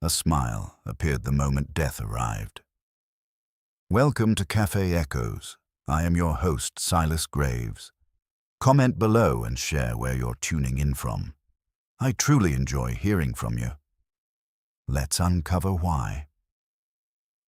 A smile appeared the moment death arrived. Welcome to Cafe Echoes. I am your host, Silas Graves. Comment below and share where you're tuning in from. I truly enjoy hearing from you. Let's uncover why.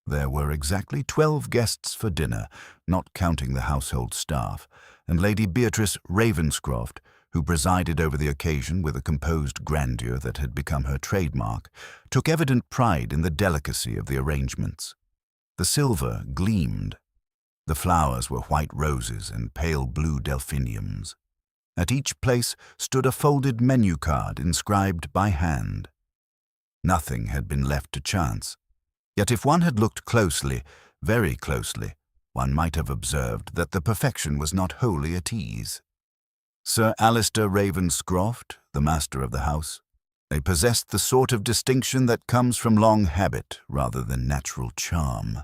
There were exactly 12 guests for dinner, not counting the household staff, and Lady Beatrice Ravenscroft, who presided over the occasion with a composed grandeur that had become her trademark, took evident pride in the delicacy of the arrangements. The silver gleamed. The flowers were white roses and pale blue delphiniums. At each place stood a folded menu card inscribed by hand. Nothing had been left to chance. Yet if one had looked closely, very closely, one might have observed that the perfection was not wholly at ease. Sir Alister Ravenscroft, the master of the house, they possessed the sort of distinction that comes from long habit rather than natural charm.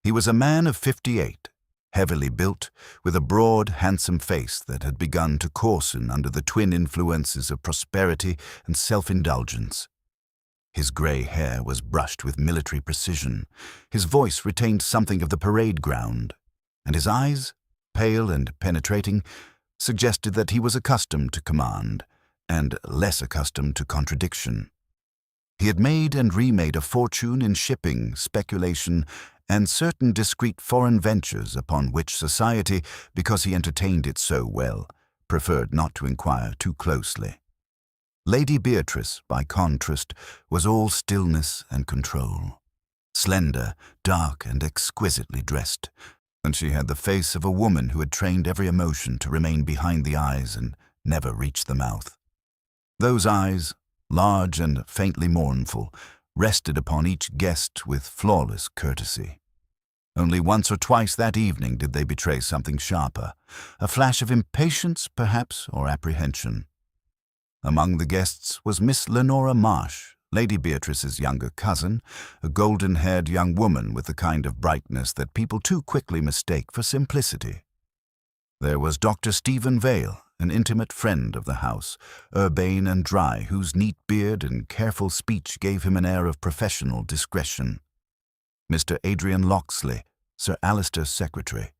He was a man of 58, heavily built, with a broad, handsome face that had begun to coarsen under the twin influences of prosperity and self-indulgence. His grey hair was brushed with military precision, his voice retained something of the parade ground, and his eyes, pale and penetrating, suggested that he was accustomed to command and less accustomed to contradiction. He had made and remade a fortune in shipping, speculation, and certain discreet foreign ventures upon which society, because he entertained it so well, preferred not to inquire too closely. Lady Beatrice, by contrast, was all stillness and control. Slender, dark, and exquisitely dressed, and she had the face of a woman who had trained every emotion to remain behind the eyes and never reach the mouth. Those eyes, large and faintly mournful, rested upon each guest with flawless courtesy. Only once or twice that evening did they betray something sharper, a flash of impatience, perhaps, or apprehension. Among the guests was Miss Lenora Marsh, Lady Beatrice's younger cousin, a golden-haired young woman with the kind of brightness that people too quickly mistake for simplicity. There was Dr. Stephen Vale, an intimate friend of the house, urbane and dry, whose neat beard and careful speech gave him an air of professional discretion. Mr. Adrian Locksley, Sir Alister's secretary,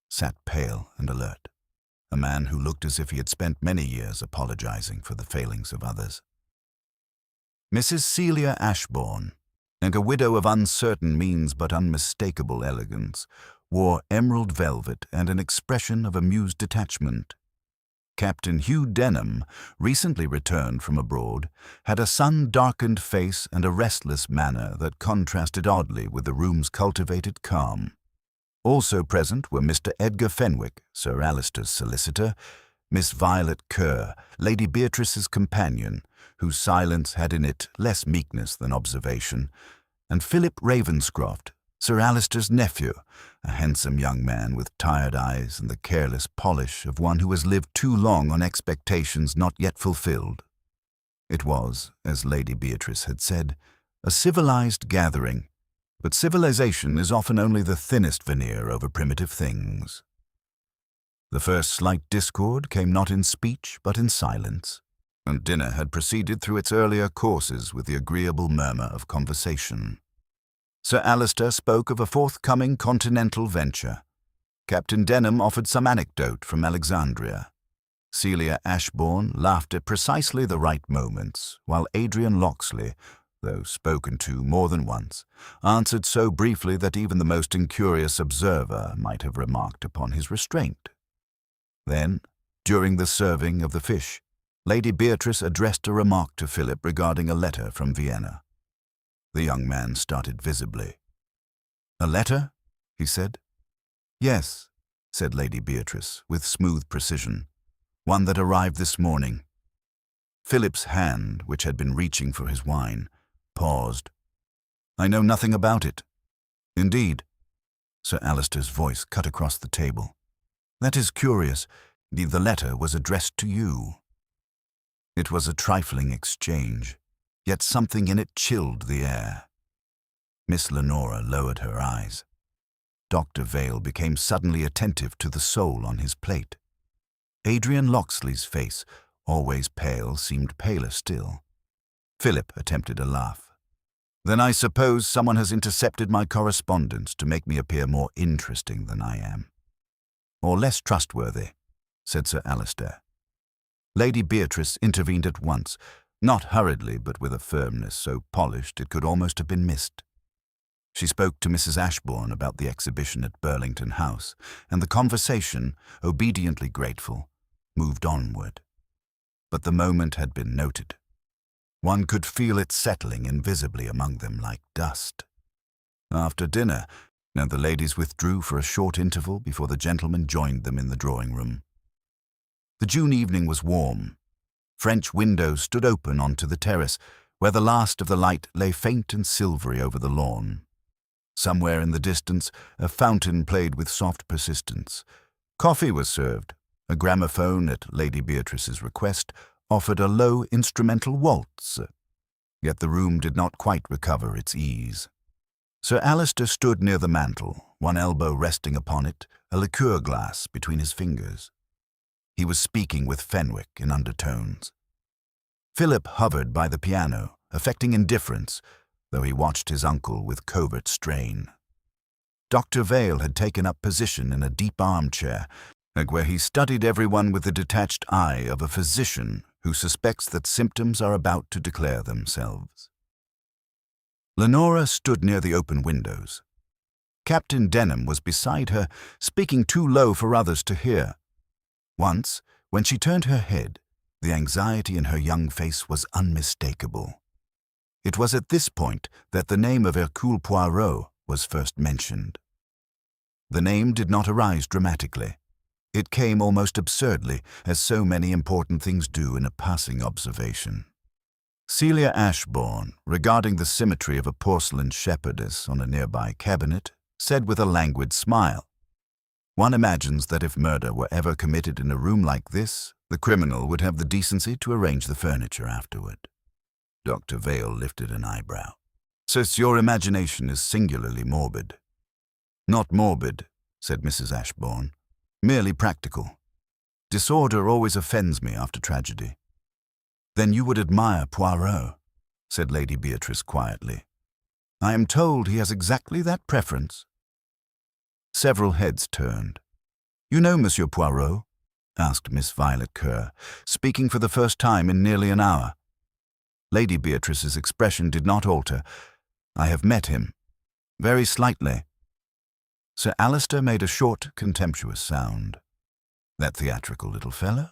sat pale and alert, a man who looked as if he had spent many years apologizing for the failings of others. Mrs. Celia Ashbourne, and a widow of uncertain means but unmistakable elegance, wore emerald velvet and an expression of amused detachment. Captain Hugh Denham, recently returned from abroad, had a sun-darkened face and a restless manner that contrasted oddly with the room's cultivated calm. Also present were Mr. Edgar Fenwick, Sir Alister's solicitor, Miss Violet Kerr, Lady Beatrice's companion, whose silence had in it less meekness than observation, and Philip Ravenscroft, Sir Alister's nephew, a handsome young man with tired eyes and the careless polish of one who has lived too long on expectations not yet fulfilled. It was, as Lady Beatrice had said, a civilized gathering, but civilization is often only the thinnest veneer over primitive things. The first slight discord came not in speech but in silence, and dinner had proceeded through its earlier courses with the agreeable murmur of conversation. Sir Alister spoke of a forthcoming continental venture. Captain Denham offered some anecdote from Alexandria. Celia Ashbourne laughed at precisely the right moments, while Adrian Locksley, though spoken to more than once, answered so briefly that even the most incurious observer might have remarked upon his restraint. Then, during the serving of the fish, Lady Beatrice addressed a remark to Philip regarding a letter from Vienna. The young man started visibly. "A letter?" he said. "Yes," said Lady Beatrice, with smooth precision. "One that arrived this morning." Philip's hand, which had been reaching for his wine, paused. "I know nothing about it." "Indeed?" Sir Alister's voice cut across the table. "That is curious. The letter was addressed to you." It was a trifling exchange, yet something in it chilled the air. Miss Lenora lowered her eyes. Dr. Vale became suddenly attentive to the sole on his plate. Adrian Locksley's face, always pale, seemed paler still. Philip attempted a laugh. Then I suppose someone has intercepted my correspondence to make me appear more interesting than I am. Or less trustworthy, said Sir Alistair. Lady Beatrice intervened at once, not hurriedly but with a firmness so polished it could almost have been missed. She spoke to Mrs. Ashbourne about the exhibition at Burlington House, and the conversation, obediently grateful, moved onward. But the moment had been noted. One could feel it settling invisibly among them like dust. After dinner, the ladies withdrew for a short interval before the gentlemen joined them in the drawing-room. The June evening was warm. French windows stood open onto the terrace, where the last of the light lay faint and silvery over the lawn. Somewhere in the distance, a fountain played with soft persistence. Coffee was served. A gramophone, at Lady Beatrice's request, offered a low instrumental waltz. Yet the room did not quite recover its ease. Sir Alistair stood near the mantel, one elbow resting upon it, a liqueur glass between his fingers. He was speaking with Fenwick in undertones. Philip hovered by the piano, affecting indifference, though he watched his uncle with covert strain. Dr. Vale had taken up position in a deep armchair, where he studied everyone with the detached eye of a physician who suspects that symptoms are about to declare themselves. Lenora stood near the open windows. Captain Denham was beside her, speaking too low for others to hear. Once, when she turned her head, the anxiety in her young face was unmistakable. It was at this point that the name of Hercule Poirot was first mentioned. The name did not arise dramatically. It came almost absurdly, as so many important things do in a passing observation. Celia Ashbourne, regarding the symmetry of a porcelain shepherdess on a nearby cabinet, said with a languid smile, "One imagines that if murder were ever committed in a room like this, the criminal would have the decency to arrange the furniture afterward." Dr. Vale lifted an eyebrow. "Sis, your imagination is singularly morbid." "Not morbid," said Mrs. Ashbourne. "Merely practical. Disorder always offends me after tragedy." "Then you would admire Poirot," said Lady Beatrice quietly. "I am told he has exactly that preference." Several heads turned. "You know Monsieur Poirot?" asked Miss Violet Kerr, speaking for the first time in nearly an hour. Lady Beatrice's expression did not alter. "I have met him. Very slightly." Sir Alistair made a short, contemptuous sound. "That theatrical little fellow?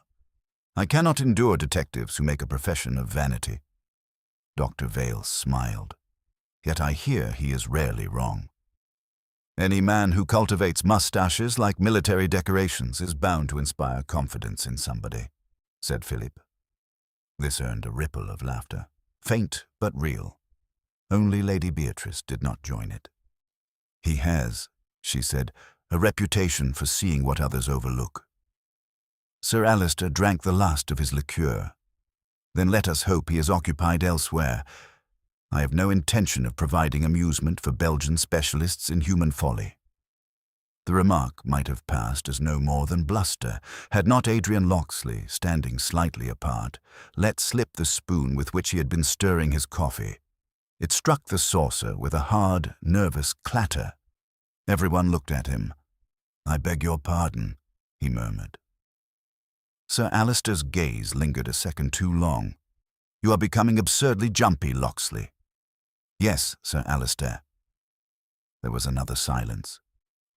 I cannot endure detectives who make a profession of vanity." Dr. Vale smiled. "Yet I hear he is rarely wrong." "Any man who cultivates mustaches like military decorations is bound to inspire confidence in somebody," said Philip. This earned a ripple of laughter, faint but real. Only Lady Beatrice did not join it. "He has," she said, "a reputation for seeing what others overlook." Sir Alistair drank the last of his liqueur. "Then let us hope he is occupied elsewhere. I have no intention of providing amusement for Belgian specialists in human folly." The remark might have passed as no more than bluster, had not Adrian Locksley, standing slightly apart, let slip the spoon with which he had been stirring his coffee. It struck the saucer with a hard, nervous clatter. Everyone looked at him. "I beg your pardon," he murmured. Sir Alistair's gaze lingered a second too long. "You are becoming absurdly jumpy, Locksley." "Yes, Sir Alistair." There was another silence.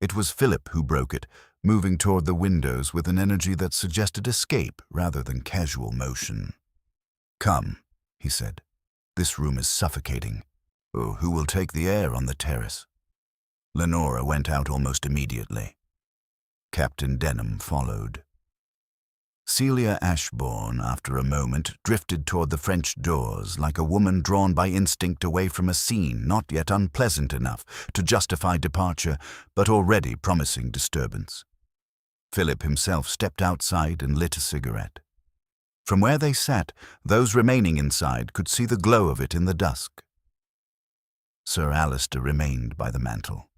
It was Philip who broke it, moving toward the windows with an energy that suggested escape rather than casual motion. "Come," he said. "This room is suffocating. Oh, who will take the air on the terrace?" Lenora went out almost immediately. Captain Denham followed. Celia Ashbourne, after a moment, drifted toward the French doors like a woman drawn by instinct away from a scene not yet unpleasant enough to justify departure, but already promising disturbance. Philip himself stepped outside and lit a cigarette. From where they sat, those remaining inside could see the glow of it in the dusk. Sir Alistair remained by the mantel.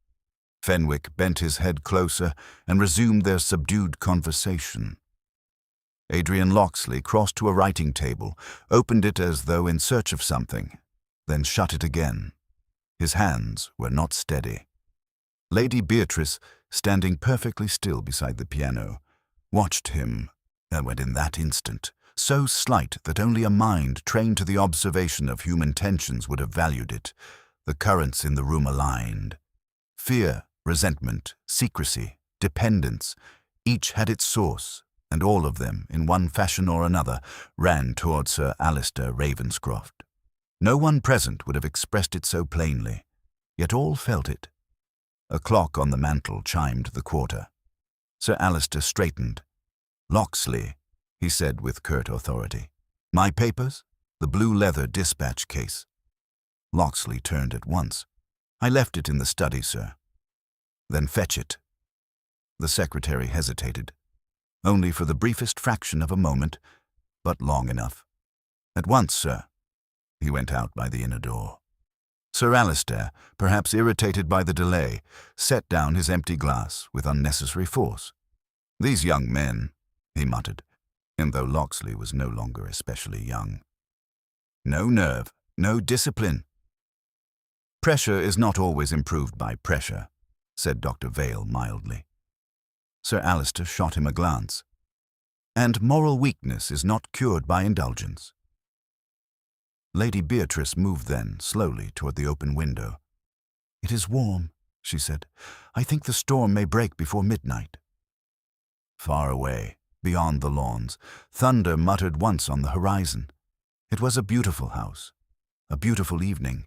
Fenwick bent his head closer and resumed their subdued conversation. Adrian Locksley crossed to a writing table, opened it as though in search of something, then shut it again, His hands were not steady. Lady Beatrice, standing perfectly still beside the piano, watched him, and in that instant, so slight that only a mind trained to the observation of human tensions would have valued it, the currents in the room aligned. Fear, resentment, secrecy, dependence, each had its source, and all of them, in one fashion or another, ran toward Sir Alister Ravenscroft. No one present would have expressed it so plainly, yet all felt it. A clock on the mantel chimed the quarter. Sir Alister straightened. "Locksley," he said with curt authority. "My papers? The blue leather dispatch case." Locksley turned at once. "I left it in the study, sir." "Then fetch it." The secretary hesitated, only for the briefest fraction of a moment, but long enough. "At once, sir." He went out by the inner door. Sir Alister, perhaps irritated by the delay, set down his empty glass with unnecessary force. "These young men," he muttered, and though Locksley was no longer especially young. "No nerve, no discipline." "Pressure is not always improved by pressure," said Dr. Vale mildly. Sir Alister shot him a glance. "And moral weakness is not cured by indulgence." Lady Beatrice moved then, slowly, toward the open window. "It is warm," she said. "I think the storm may break before midnight." Far away, beyond the lawns, thunder muttered once on the horizon. It was a beautiful house, a beautiful evening,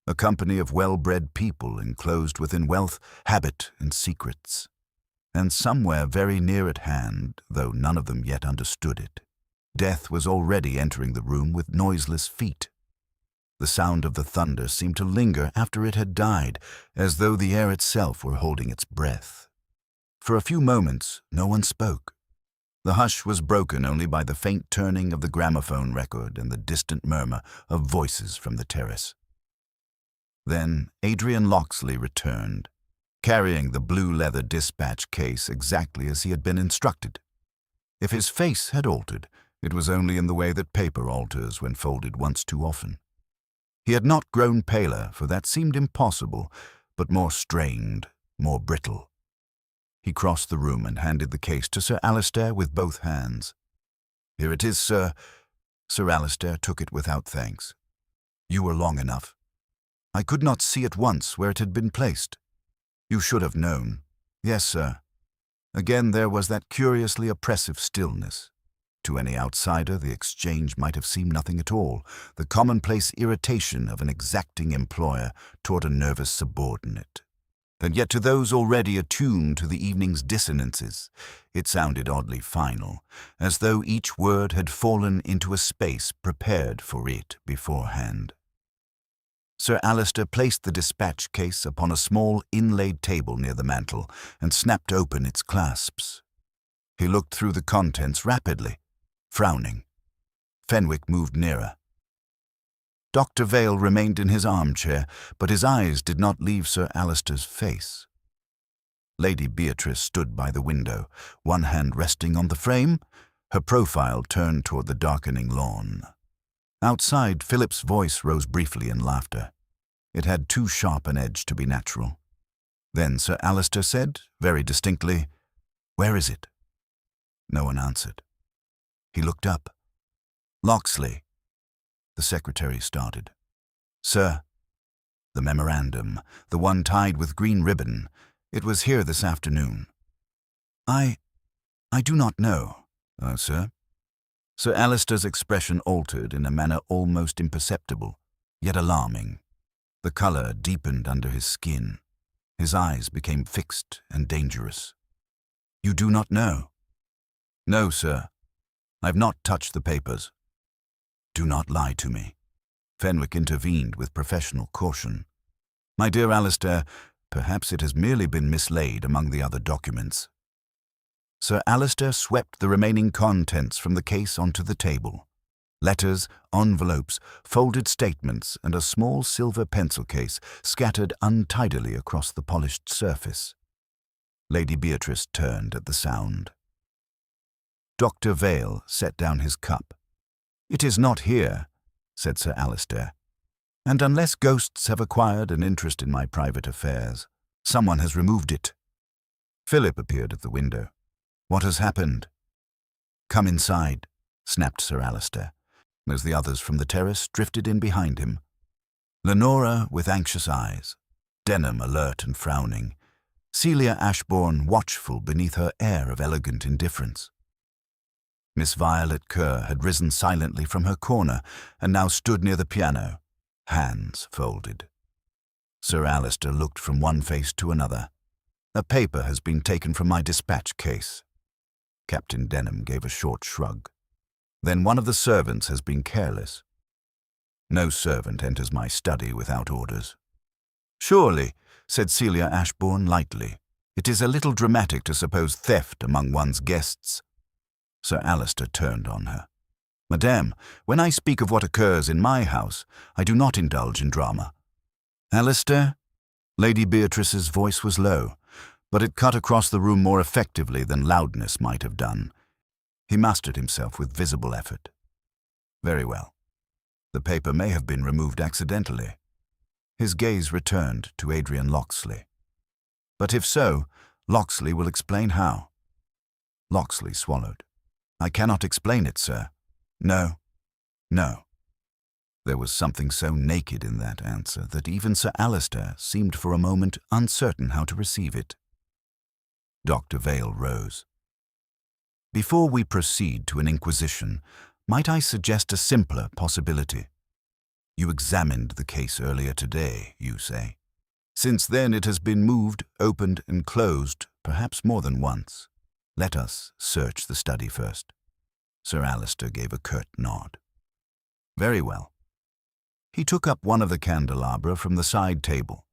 a company of well-bred people enclosed within wealth, habit, and secrets. And somewhere very near at hand, though none of them yet understood it, death was already entering the room with noiseless feet. The sound of the thunder seemed to linger after it had died, as though the air itself were holding its breath. For a few moments, no one spoke. The hush was broken only by the faint turning of the gramophone record and the distant murmur of voices from the terrace. Then Adrian Locksley returned, carrying the blue leather dispatch case exactly as he had been instructed. If his face had altered, it was only in the way that paper alters when folded once too often. He had not grown paler, for that seemed impossible, but more strained, more brittle. He crossed the room and handed the case to Sir Alister with both hands. "Here it is, sir." Sir Alister took it without thanks. "You were long enough. I could not see at once where it had been placed. You should have known." "Yes, sir." Again there was that curiously oppressive stillness. To any outsider, the exchange might have seemed nothing at all, the commonplace irritation of an exacting employer toward a nervous subordinate. And yet to those already attuned to the evening's dissonances, it sounded oddly final, as though each word had fallen into a space prepared for it beforehand. Sir Alister placed the dispatch case upon a small inlaid table near the mantel and snapped open its clasps. He looked through the contents rapidly, frowning. Fenwick moved nearer. Dr. Vale remained in his armchair, but his eyes did not leave Sir Alister's face. Lady Beatrice stood by the window, one hand resting on the frame, her profile turned toward the darkening lawn. Outside, Philip's voice rose briefly in laughter. It had too sharp an edge to be natural. Then Sir Alister said, very distinctly, "Where is it?" No one answered. He looked up. "Locksley." The secretary started. "Sir." "The memorandum, the one tied with green ribbon. It was here this afternoon." I do not know." "Oh, sir?" Sir Alister's expression altered in a manner almost imperceptible, yet alarming. The color deepened under his skin. His eyes became fixed and dangerous. "You do not know?" "No, sir. I've not touched the papers." "Do not lie to me." Fenwick intervened with professional caution. "My dear Alister, perhaps it has merely been mislaid among the other documents." Sir Alister swept the remaining contents from the case onto the table. Letters, envelopes, folded statements, and a small silver pencil case scattered untidily across the polished surface. Lady Beatrice turned at the sound. Dr. Vale set down his cup. "It is not here," said Sir Alister. And unless ghosts have acquired an interest in my private affairs, someone has removed it. Philip appeared at the window. What has happened? Come inside, snapped Sir Alistair, as the others from the terrace drifted in behind him. Lenora with anxious eyes, Denham alert and frowning, Celia Ashbourne watchful beneath her air of elegant indifference. Miss Violet Kerr had risen silently from her corner and now stood near the piano, hands folded. Sir Alistair looked from one face to another. A paper has been taken from my dispatch case. Captain Denham gave a short shrug. Then one of the servants has been careless. No servant enters my study without orders. Surely, said Celia Ashbourne lightly, it is a little dramatic to suppose theft among one's guests. Sir Alistair turned on her. Madame, when I speak of what occurs in my house, I do not indulge in drama. Alistair? Lady Beatrice's voice was low, but it cut across the room more effectively than loudness might have done. He mastered himself with visible effort. Very well. The paper may have been removed accidentally. His gaze returned to Adrian Locksley. But if so, Locksley will explain how. Locksley swallowed. I cannot explain it, sir. No. There was something so naked in that answer that even Sir Alistair seemed for a moment uncertain how to receive it. Dr. Vale rose. Before we proceed to an inquisition, might I suggest a simpler possibility? You examined the case earlier today, you say. Since then it has been moved, opened and closed, perhaps more than once. Let us search the study first. Sir Alistair gave a curt nod. Very well. He took up one of the candelabra from the side table,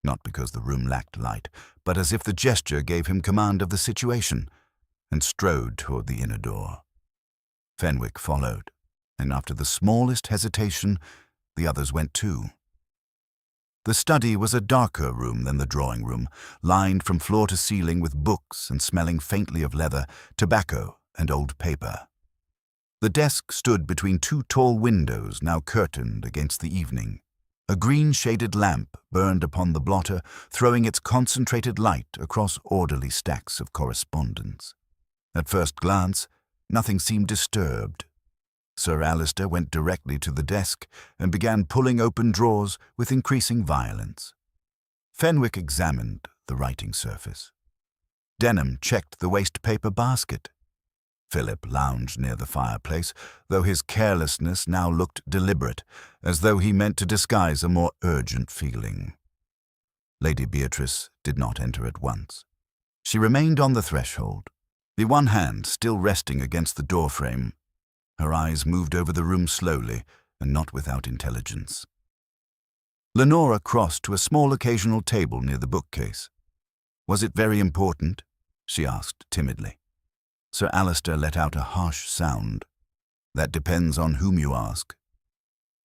not because the room lacked light, but as if the gesture gave him command of the situation, and strode toward the inner door. Fenwick followed, and after the smallest hesitation, the others went too. The study was a darker room than the drawing room, lined from floor to ceiling with books and smelling faintly of leather, tobacco, and old paper. The desk stood between two tall windows now curtained against the evening. A green-shaded lamp burned upon the blotter, throwing its concentrated light across orderly stacks of correspondence. At first glance, nothing seemed disturbed. Sir Alistair went directly to the desk and began pulling open drawers with increasing violence. Fenwick examined the writing surface. Denham checked the waste-paper basket. Philip lounged near the fireplace, though his carelessness now looked deliberate, as though he meant to disguise a more urgent feeling. Lady Beatrice did not enter at once. She remained on the threshold, the one hand still resting against the doorframe. Her eyes moved over the room slowly, and not without intelligence. Lenora crossed to a small occasional table near the bookcase. Was it very important? She asked timidly. Sir Alistair let out a harsh sound. That depends on whom you ask.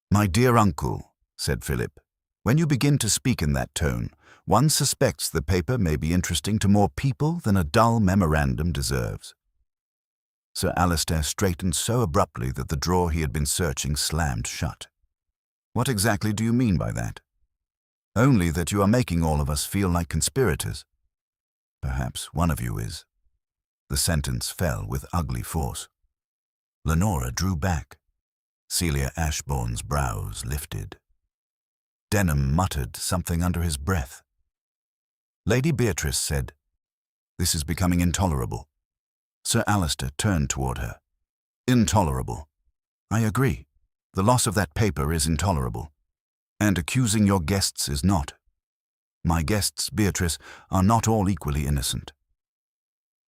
My dear uncle, said Philip, when you begin to speak in that tone, one suspects the paper may be interesting to more people than a dull memorandum deserves. Sir Alistair straightened so abruptly that the drawer he had been searching slammed shut. What exactly do you mean by that? Only that you are making all of us feel like conspirators. Perhaps one of you is. The sentence fell with ugly force. Lenora drew back. Celia Ashbourne's brows lifted. Denham muttered something under his breath. Lady Beatrice said, "This is becoming intolerable." Sir Alistair turned toward her. Intolerable. I agree. The loss of that paper is intolerable. And accusing your guests is not. My guests, Beatrice, are not all equally innocent.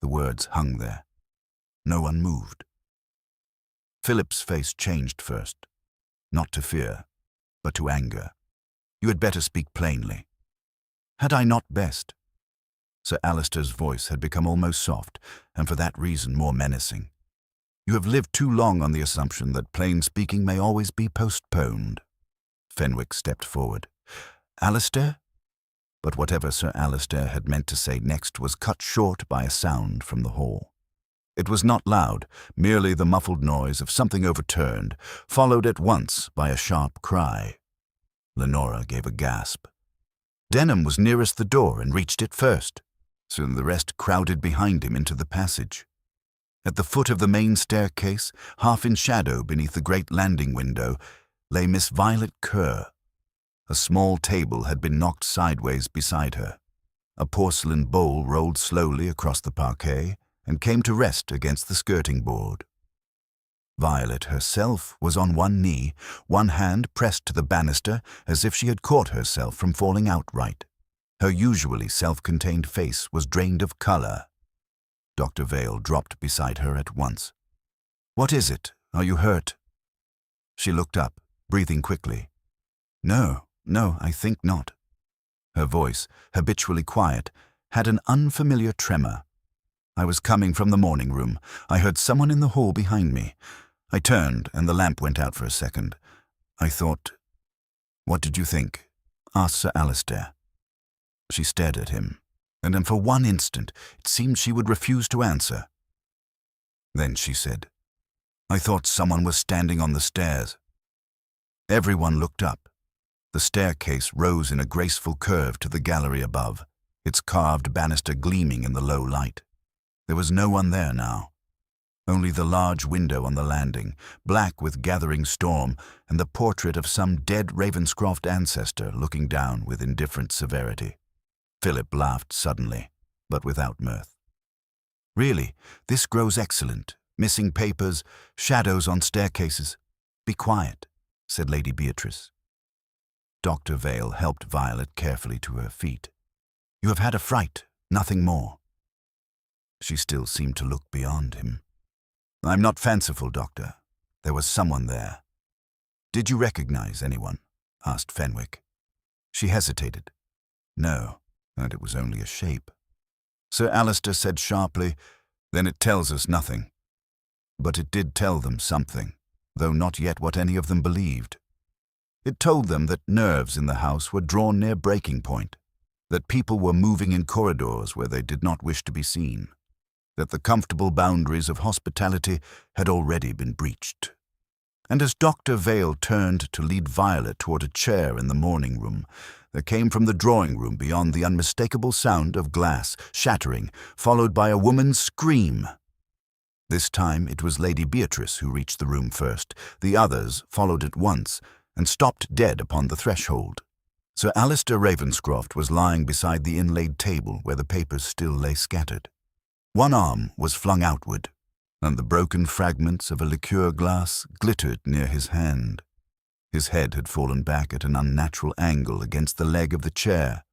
The words hung there. No one moved. Philip's face changed first, not to fear, but to anger. You had better speak plainly. Had I not best? Sir Alistair's voice had become almost soft, and for that reason more menacing. You have lived too long on the assumption that plain speaking may always be postponed. Fenwick stepped forward. Alistair? But whatever Sir Alistair had meant to say next was cut short by a sound from the hall. It was not loud, merely the muffled noise of something overturned, followed at once by a sharp cry. Lenora gave a gasp. Denham was nearest the door and reached it first, so the rest crowded behind him into the passage. At the foot of the main staircase, half in shadow beneath the great landing window, lay Miss Violet Kerr. A small table had been knocked sideways beside her. A porcelain bowl rolled slowly across the parquet and came to rest against the skirting board. Violet herself was on one knee, one hand pressed to the banister as if she had caught herself from falling outright. Her usually self-contained face was drained of color. Dr. Vale dropped beside her at once. "What is it? Are you hurt?" She looked up, breathing quickly. No, I think not." Her voice, habitually quiet, had an unfamiliar tremor. "I was coming from the morning room. I heard someone in the hall behind me. I turned, and the lamp went out for a second. I thought—" "What did you think?" asked Sir Alistair. She stared at him, and then for one instant it seemed she would refuse to answer. Then she said, "I thought someone was standing on the stairs." Everyone looked up. The staircase rose in a graceful curve to the gallery above, its carved banister gleaming in the low light. There was no one there now. Only the large window on the landing, black with gathering storm, and the portrait of some dead Ravenscroft ancestor looking down with indifferent severity. Philip laughed suddenly, but without mirth. "Really, this grows excellent. Missing papers, shadows on staircases. Be quiet," said Lady Beatrice. Dr. Vale helped Violet carefully to her feet. "You have had a fright, nothing more." She still seemed to look beyond him. "I'm not fanciful, Doctor. There was someone there." "Did you recognize anyone?" asked Fenwick. She hesitated. No, and it was only a shape. Sir Alistair said sharply, "Then it tells us nothing." But it did tell them something, though not yet what any of them believed. It told them that nerves in the house were drawn near breaking point, that people were moving in corridors where they did not wish to be seen, that the comfortable boundaries of hospitality had already been breached. And as Dr. Vale turned to lead Violet toward a chair in the morning room, there came from the drawing room beyond the unmistakable sound of glass shattering, followed by a woman's scream. This time it was Lady Beatrice who reached the room first. The others followed at once and stopped dead upon the threshold. Sir Alistair Ravenscroft was lying beside the inlaid table where the papers still lay scattered. One arm was flung outward, and the broken fragments of a liqueur glass glittered near his hand. His head had fallen back at an unnatural angle against the leg of the chair,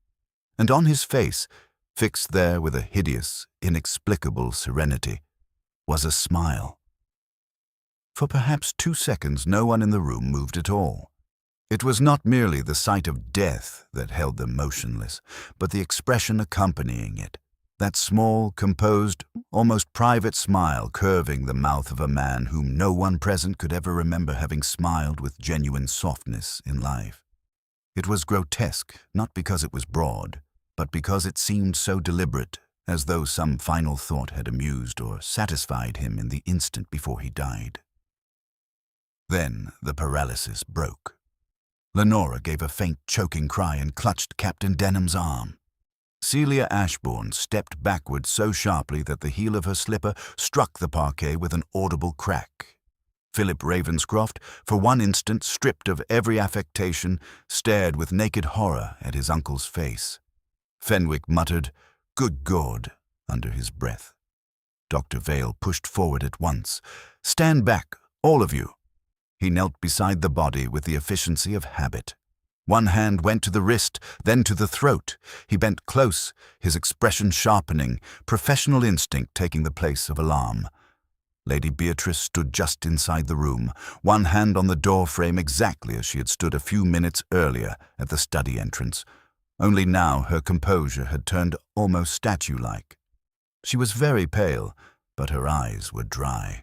and on his face, fixed there with a hideous, inexplicable serenity, was a smile. For perhaps 2 seconds no one in the room moved at all. It was not merely the sight of death that held them motionless, but the expression accompanying it, that small, composed, almost private smile curving the mouth of a man whom no one present could ever remember having smiled with genuine softness in life. It was grotesque, not because it was broad, but because it seemed so deliberate, as though some final thought had amused or satisfied him in the instant before he died. Then the paralysis broke. Lenora gave a faint, choking cry and clutched Captain Denham's arm. Celia Ashbourne stepped backward so sharply that the heel of her slipper struck the parquet with an audible crack. Philip Ravenscroft, for one instant stripped of every affectation, stared with naked horror at his uncle's face. Fenwick muttered, "Good God," under his breath. Dr. Vale pushed forward at once. "Stand back, all of you." He knelt beside the body with the efficiency of habit. One hand went to the wrist, then to the throat. He bent close, his expression sharpening, professional instinct taking the place of alarm. Lady Beatrice stood just inside the room, one hand on the door frame exactly as she had stood a few minutes earlier at the study entrance. Only now her composure had turned almost statue-like. She was very pale, but her eyes were dry.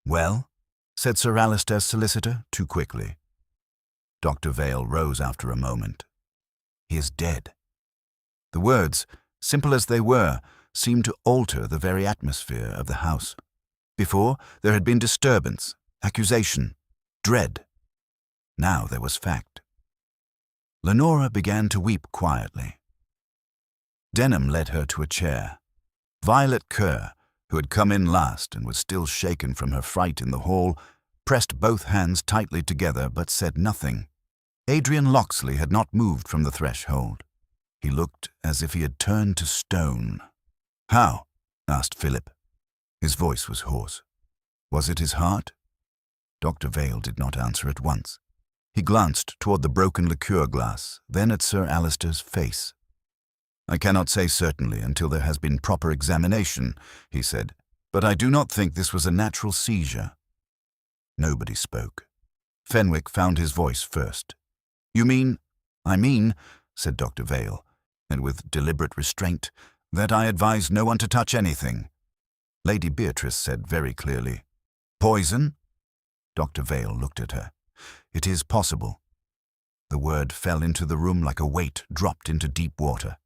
"Well?" said Sir Alistair's solicitor, too quickly. Dr. Vale rose after a moment. "He is dead." The words, simple as they were, seemed to alter the very atmosphere of the house. Before, there had been disturbance, accusation, dread. Now there was fact. Lenora began to weep quietly. Denham led her to a chair. Violet Kerr, who had come in last and was still shaken from her fright in the hall, pressed both hands tightly together but said nothing. Adrian Locksley had not moved from the threshold. He looked as if he had turned to stone. "How?" asked Philip. His voice was hoarse. Was it his heart? Dr. Vale did not answer at once. He glanced toward the broken liqueur glass, then at Sir Alister's face. "I cannot say certainly until there has been proper examination," he said, "but I do not think this was a natural seizure." Nobody spoke. Fenwick found his voice first. "You mean—" "I mean," said Dr. Vale, and with deliberate restraint, "that I advise no one to touch anything." Lady Beatrice said very clearly, "Poison?" Dr. Vale looked at her. "It is possible." The word fell into the room like a weight dropped into deep water.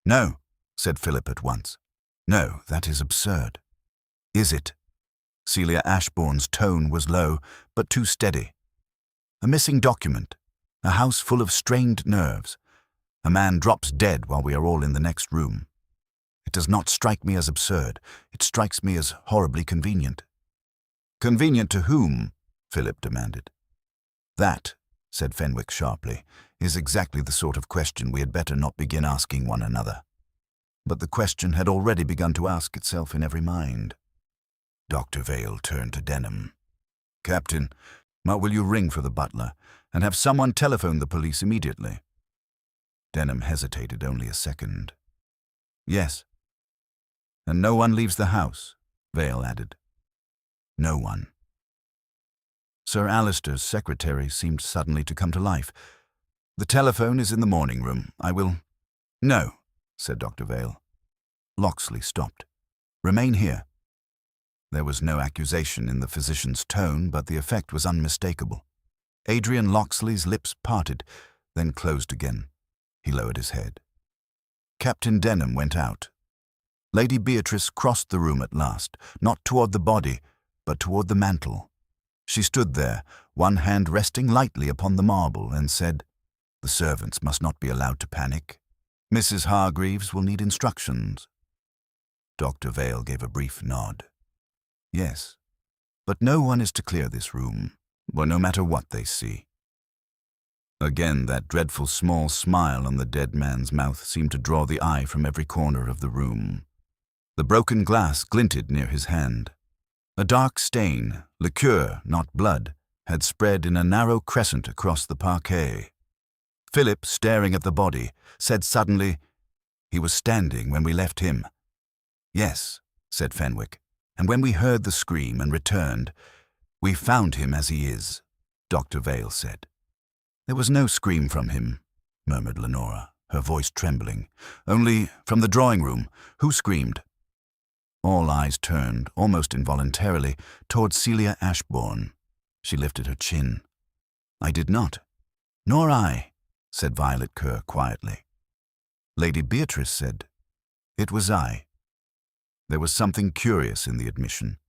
"No," said Philip at once. "No, that is absurd." "Is it?" Celia Ashbourne's tone was low, but too steady. "A missing document, a house full of strained nerves. A man drops dead while we are all in the next room. It does not strike me as absurd. It strikes me as horribly convenient." "Convenient to whom?" Philip demanded. "That," said Fenwick sharply, "is exactly the sort of question we had better not begin asking one another." But the question had already begun to ask itself in every mind. Dr. Vale turned to Denham. "Captain, will you ring for the butler, and have someone telephone the police immediately?" Denham hesitated only a second. "Yes." "And no one leaves the house?" Vale added. "No one." Sir Alister's secretary seemed suddenly to come to life. "The telephone is in the morning room. I will—" "No," said Dr. Vale. Locksley stopped. "Remain here." There was no accusation in the physician's tone, but the effect was unmistakable. Adrian Locksley's lips parted, then closed again. He lowered his head. Captain Denham went out. Lady Beatrice crossed the room at last, not toward the body, but toward the mantel. She stood there, one hand resting lightly upon the marble, and said, "The servants must not be allowed to panic. Mrs. Hargreaves will need instructions." Dr. Vale gave a brief nod. "Yes, but no one is to clear this room, no matter what they see." Again that dreadful small smile on the dead man's mouth seemed to draw the eye from every corner of the room. The broken glass glinted near his hand. A dark stain, liqueur, not blood, had spread in a narrow crescent across the parquet. Philip, staring at the body, said suddenly, "He was standing when we left him." "Yes," said Fenwick, "and when we heard the scream and returned, we found him as he is," Dr. Vale said. "There was no scream from him," murmured Lenora, her voice trembling. "Only from the drawing-room. Who screamed?" All eyes turned, almost involuntarily, toward Celia Ashbourne. She lifted her chin. "I did not." "Nor I," said Violet Kerr quietly. Lady Beatrice said, "It was I." There was something curious in the admission.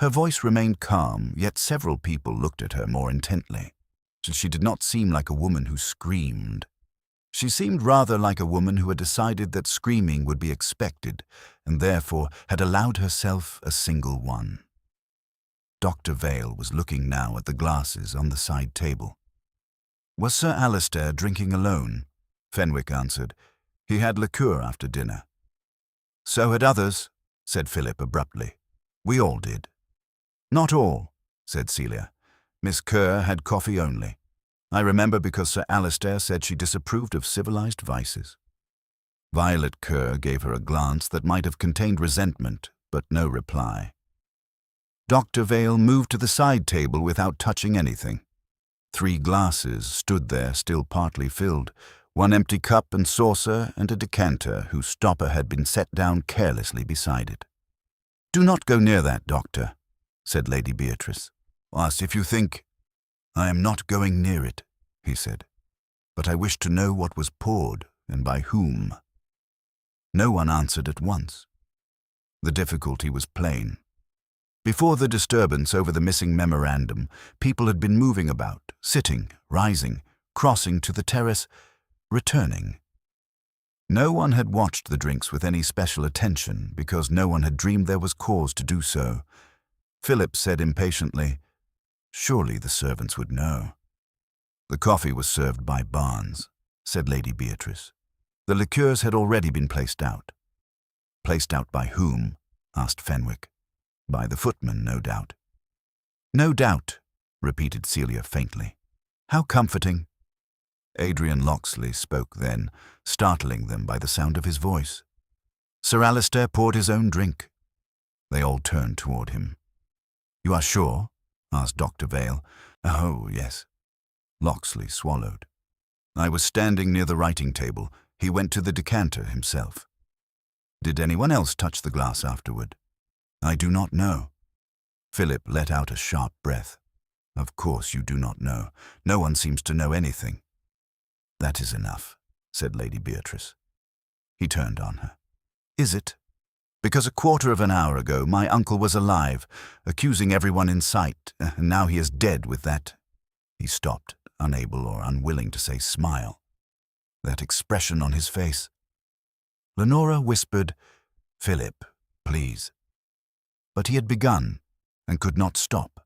Her voice remained calm, yet several people looked at her more intently. She did not seem like a woman who screamed. She seemed rather like a woman who had decided that screaming would be expected, and therefore had allowed herself a single one. Dr. Vale was looking now at the glasses on the side table. "Was Sir Alister drinking alone?" Fenwick answered. "He had liqueur after dinner." "So had others," said Philip abruptly. "We all did." "Not all," said Celia. "Miss Kerr had coffee only. I remember because Sir Alister said she disapproved of civilized vices." Violet Kerr gave her a glance that might have contained resentment, but no reply. Dr. Vale moved to the side table without touching anything. 3 glasses stood there, still partly filled, 1 empty cup and saucer and a decanter whose stopper had been set down carelessly beside it. "Do not go near that, Doctor," said Lady Beatrice. "As if you think—" "I am not going near it," he said, "but I wish to know what was poured and by whom." No one answered at once. The difficulty was plain. Before the disturbance over the missing memorandum, people had been moving about, sitting, rising, crossing to the terrace, returning. No one had watched the drinks with any special attention because no one had dreamed there was cause to do so. Philip said impatiently, "Surely the servants would know." "The coffee was served by Barnes," said Lady Beatrice. "The liqueurs had already been placed out." "Placed out by whom?" asked Fenwick. "By the footman, no doubt." "No doubt," repeated Celia faintly. "How comforting." Adrian Locksley spoke then, startling them by the sound of his voice. Sir Alistair poured his own drink. They all turned toward him. "You are sure?" asked Dr. Vale. "Oh, yes." Locksley swallowed. "I was standing near the writing table. He went to the decanter himself." "Did anyone else touch the glass afterward?" "I do not know." Philip let out a sharp breath. "Of course you do not know. No one seems to know anything." "That is enough," said Lady Beatrice. He turned on her. "Is it? Because a quarter of an hour ago my uncle was alive, accusing everyone in sight, and now he is dead with that—" He stopped, unable or unwilling to say smile. That expression on his face. Lenora whispered, "Philip, please." But he had begun, and could not stop.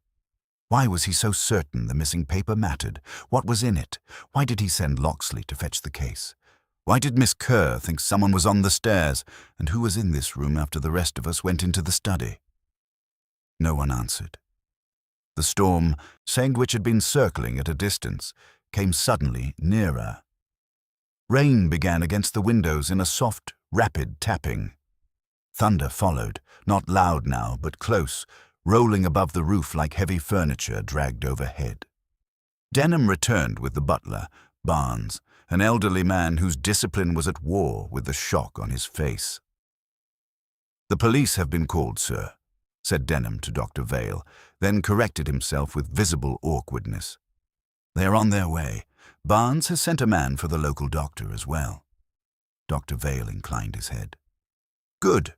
Why was he so certain the missing paper mattered? What was in it? Why did he send Locksley to fetch the case? Why did Miss Kerr think someone was on the stairs? And who was in this room after the rest of us went into the study? No one answered. The storm, saying which had been circling at a distance, came suddenly nearer. Rain began against the windows in a soft, rapid tapping. Thunder followed, not loud now, but close, rolling above the roof like heavy furniture dragged overhead. Denham returned with the butler, Barnes, an elderly man whose discipline was at war with the shock on his face. "The police have been called, sir," said Denham to Dr. Vale, then corrected himself with visible awkwardness. "They are on their way. Barnes has sent a man for the local doctor as well." Dr. Vale inclined his head. "Good."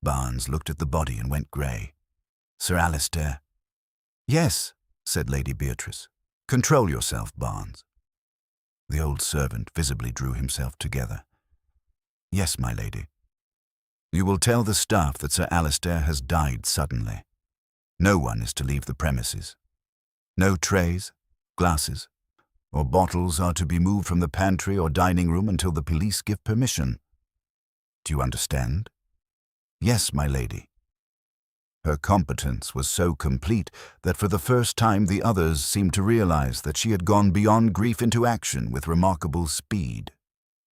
Barnes looked at the body and went grey. "Sir Alistair?" "Yes," said Lady Beatrice. "Control yourself, Barnes." The old servant visibly drew himself together. "Yes, my lady." "You will tell the staff that Sir Alistair has died suddenly. No one is to leave the premises. No trays, glasses, or bottles are to be moved from the pantry or dining room until the police give permission. Do you understand?" "Yes, my lady." Her competence was so complete that for the first time the others seemed to realize that she had gone beyond grief into action with remarkable speed.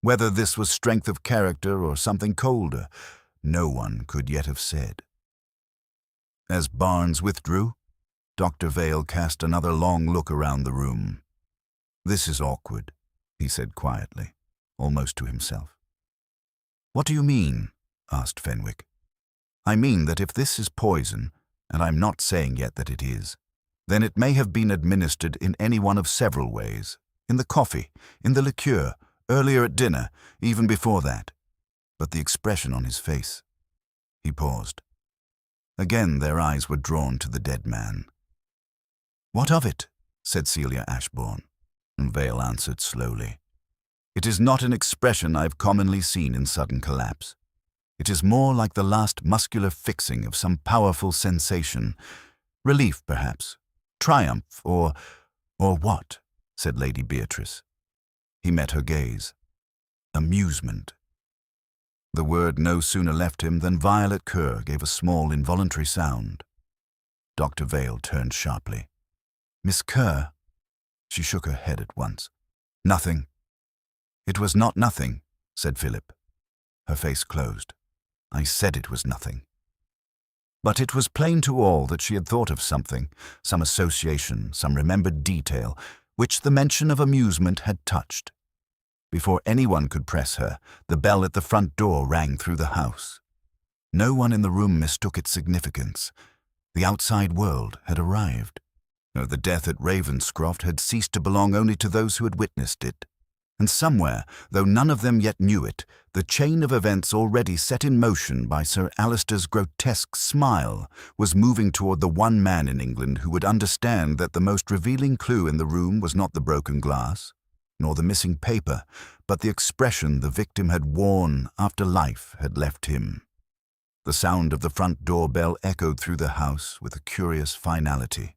Whether this was strength of character or something colder, no one could yet have said. As Barnes withdrew, Dr. Vale cast another long look around the room. "This is awkward," he said quietly, almost to himself. "What do you mean?" asked Fenwick. "I mean that if this is poison, and I'm not saying yet that it is, then it may have been administered in any one of several ways. In the coffee, in the liqueur, earlier at dinner, even before that." But the expression on his face. He paused. Again their eyes were drawn to the dead man. "What of it?" said Celia Ashbourne, and Vale answered slowly. "It is not an expression I've commonly seen in sudden collapse. It is more like the last muscular fixing of some powerful sensation. Relief, perhaps. Triumph, or what?" said Lady Beatrice. He met her gaze. "Amusement." The word no sooner left him than Violet Kerr gave a small involuntary sound. Dr. Vale turned sharply. "Miss Kerr?" She shook her head at once. "Nothing." "It was not nothing," said Philip. Her face closed. "I said it was nothing." But it was plain to all that she had thought of something, some association, some remembered detail, which the mention of amusement had touched. Before anyone could press her, the bell at the front door rang through the house. No one in the room mistook its significance. The outside world had arrived. The death at Ravenscroft had ceased to belong only to those who had witnessed it, And somewhere, though none of them yet knew it, the chain of events already set in motion by Sir Alister's grotesque smile was moving toward the one man in England who would understand that the most revealing clue in the room was not the broken glass, nor the missing paper, but the expression the victim had worn after life had left him. The sound of the front door bell echoed through the house with a curious finality.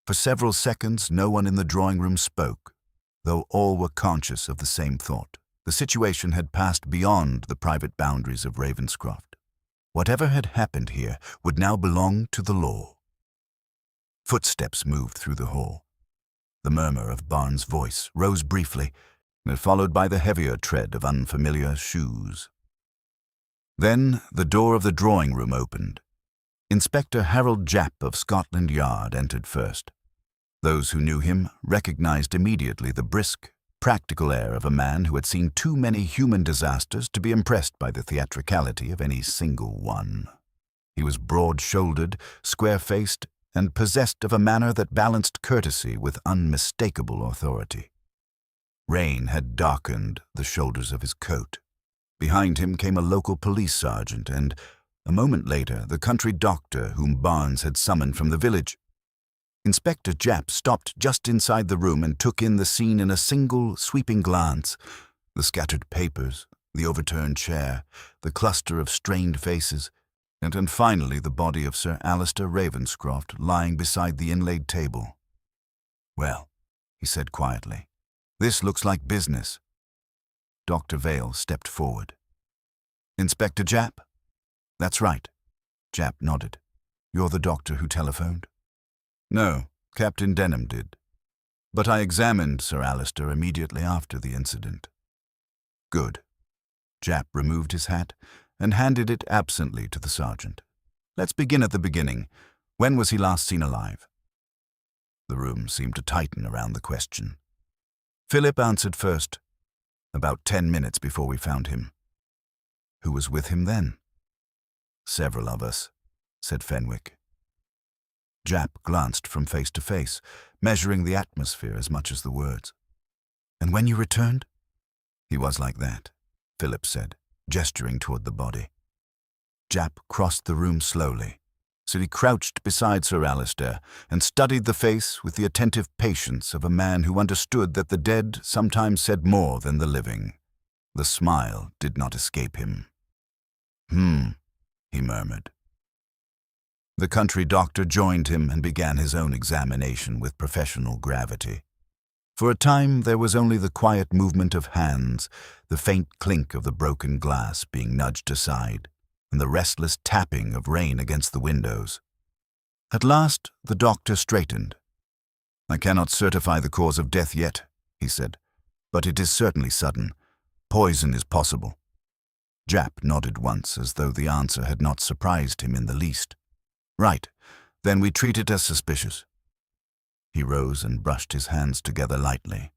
For several seconds, no one in the drawing room spoke, though all were conscious of the same thought. The situation had passed beyond the private boundaries of Ravenscroft. Whatever had happened here would now belong to the law. Footsteps moved through the hall. The murmur of Barnes' voice rose briefly, followed by the heavier tread of unfamiliar shoes. Then the door of the drawing room opened. Inspector Harold Japp of Scotland Yard entered first. Those who knew him recognized immediately the brisk, practical air of a man who had seen too many human disasters to be impressed by the theatricality of any single one. He was broad-shouldered, square-faced, and possessed of a manner that balanced courtesy with unmistakable authority. Rain had darkened the shoulders of his coat. Behind him came a local police sergeant and, a moment later, the country doctor whom Barnes had summoned from the village. Inspector Japp stopped just inside the room and took in the scene in a single, sweeping glance. The scattered papers, the overturned chair, the cluster of strained faces, and then finally the body of Sir Alister Ravenscroft lying beside the inlaid table. "Well," he said quietly, "this looks like business." Dr. Vale stepped forward. "Inspector Japp?" "That's right." Japp nodded. "You're the doctor who telephoned?" "No, Captain Denham did. But I examined Sir Alister immediately after the incident." "Good." Japp removed his hat and handed it absently to the sergeant. "Let's begin at the beginning. When was he last seen alive?" The room seemed to tighten around the question. Philip answered first. "About 10 minutes before we found him." "Who was with him then?" "Several of us," said Fenwick. Japp glanced from face to face, measuring the atmosphere as much as the words. "And when you returned?" "He was like that," Philip said, gesturing toward the body. Japp crossed the room slowly, so he crouched beside Sir Alister and studied the face with the attentive patience of a man who understood that the dead sometimes said more than the living. The smile did not escape him. He murmured. The country doctor joined him and began his own examination with professional gravity. For a time there was only the quiet movement of hands, the faint clink of the broken glass being nudged aside, and the restless tapping of rain against the windows. At last the doctor straightened. "I cannot certify the cause of death yet," he said, "but it is certainly sudden. Poison is possible." Japp nodded once, as though the answer had not surprised him in the least. "Right, then we treat it as suspicious." He rose and brushed his hands together lightly.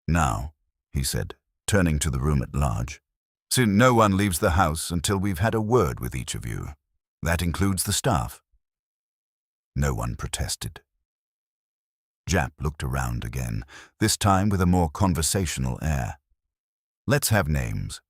"Now," he said, turning to the room at large, "so no one leaves the house until we've had a word with each of you. That includes the staff." No one protested. Japp looked around again, this time with a more conversational air. "Let's have names."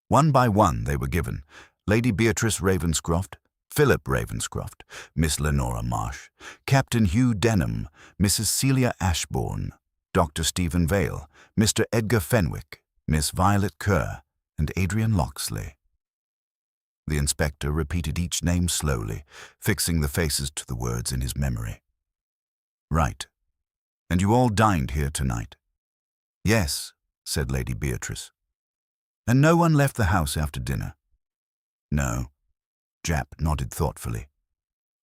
One by one they were given: Lady Beatrice Ravenscroft, Philip Ravenscroft, Miss Lenora Marsh, Captain Hugh Denham, Mrs. Celia Ashbourne, Dr. Stephen Vale, Mr. Edgar Fenwick, Miss Violet Kerr, and Adrian Locksley. The inspector repeated each name slowly, fixing the faces to the words in his memory. "Right. And you all dined here tonight?" "Yes," said Lady Beatrice. "And no one left the house after dinner?" "No." Japp nodded thoughtfully.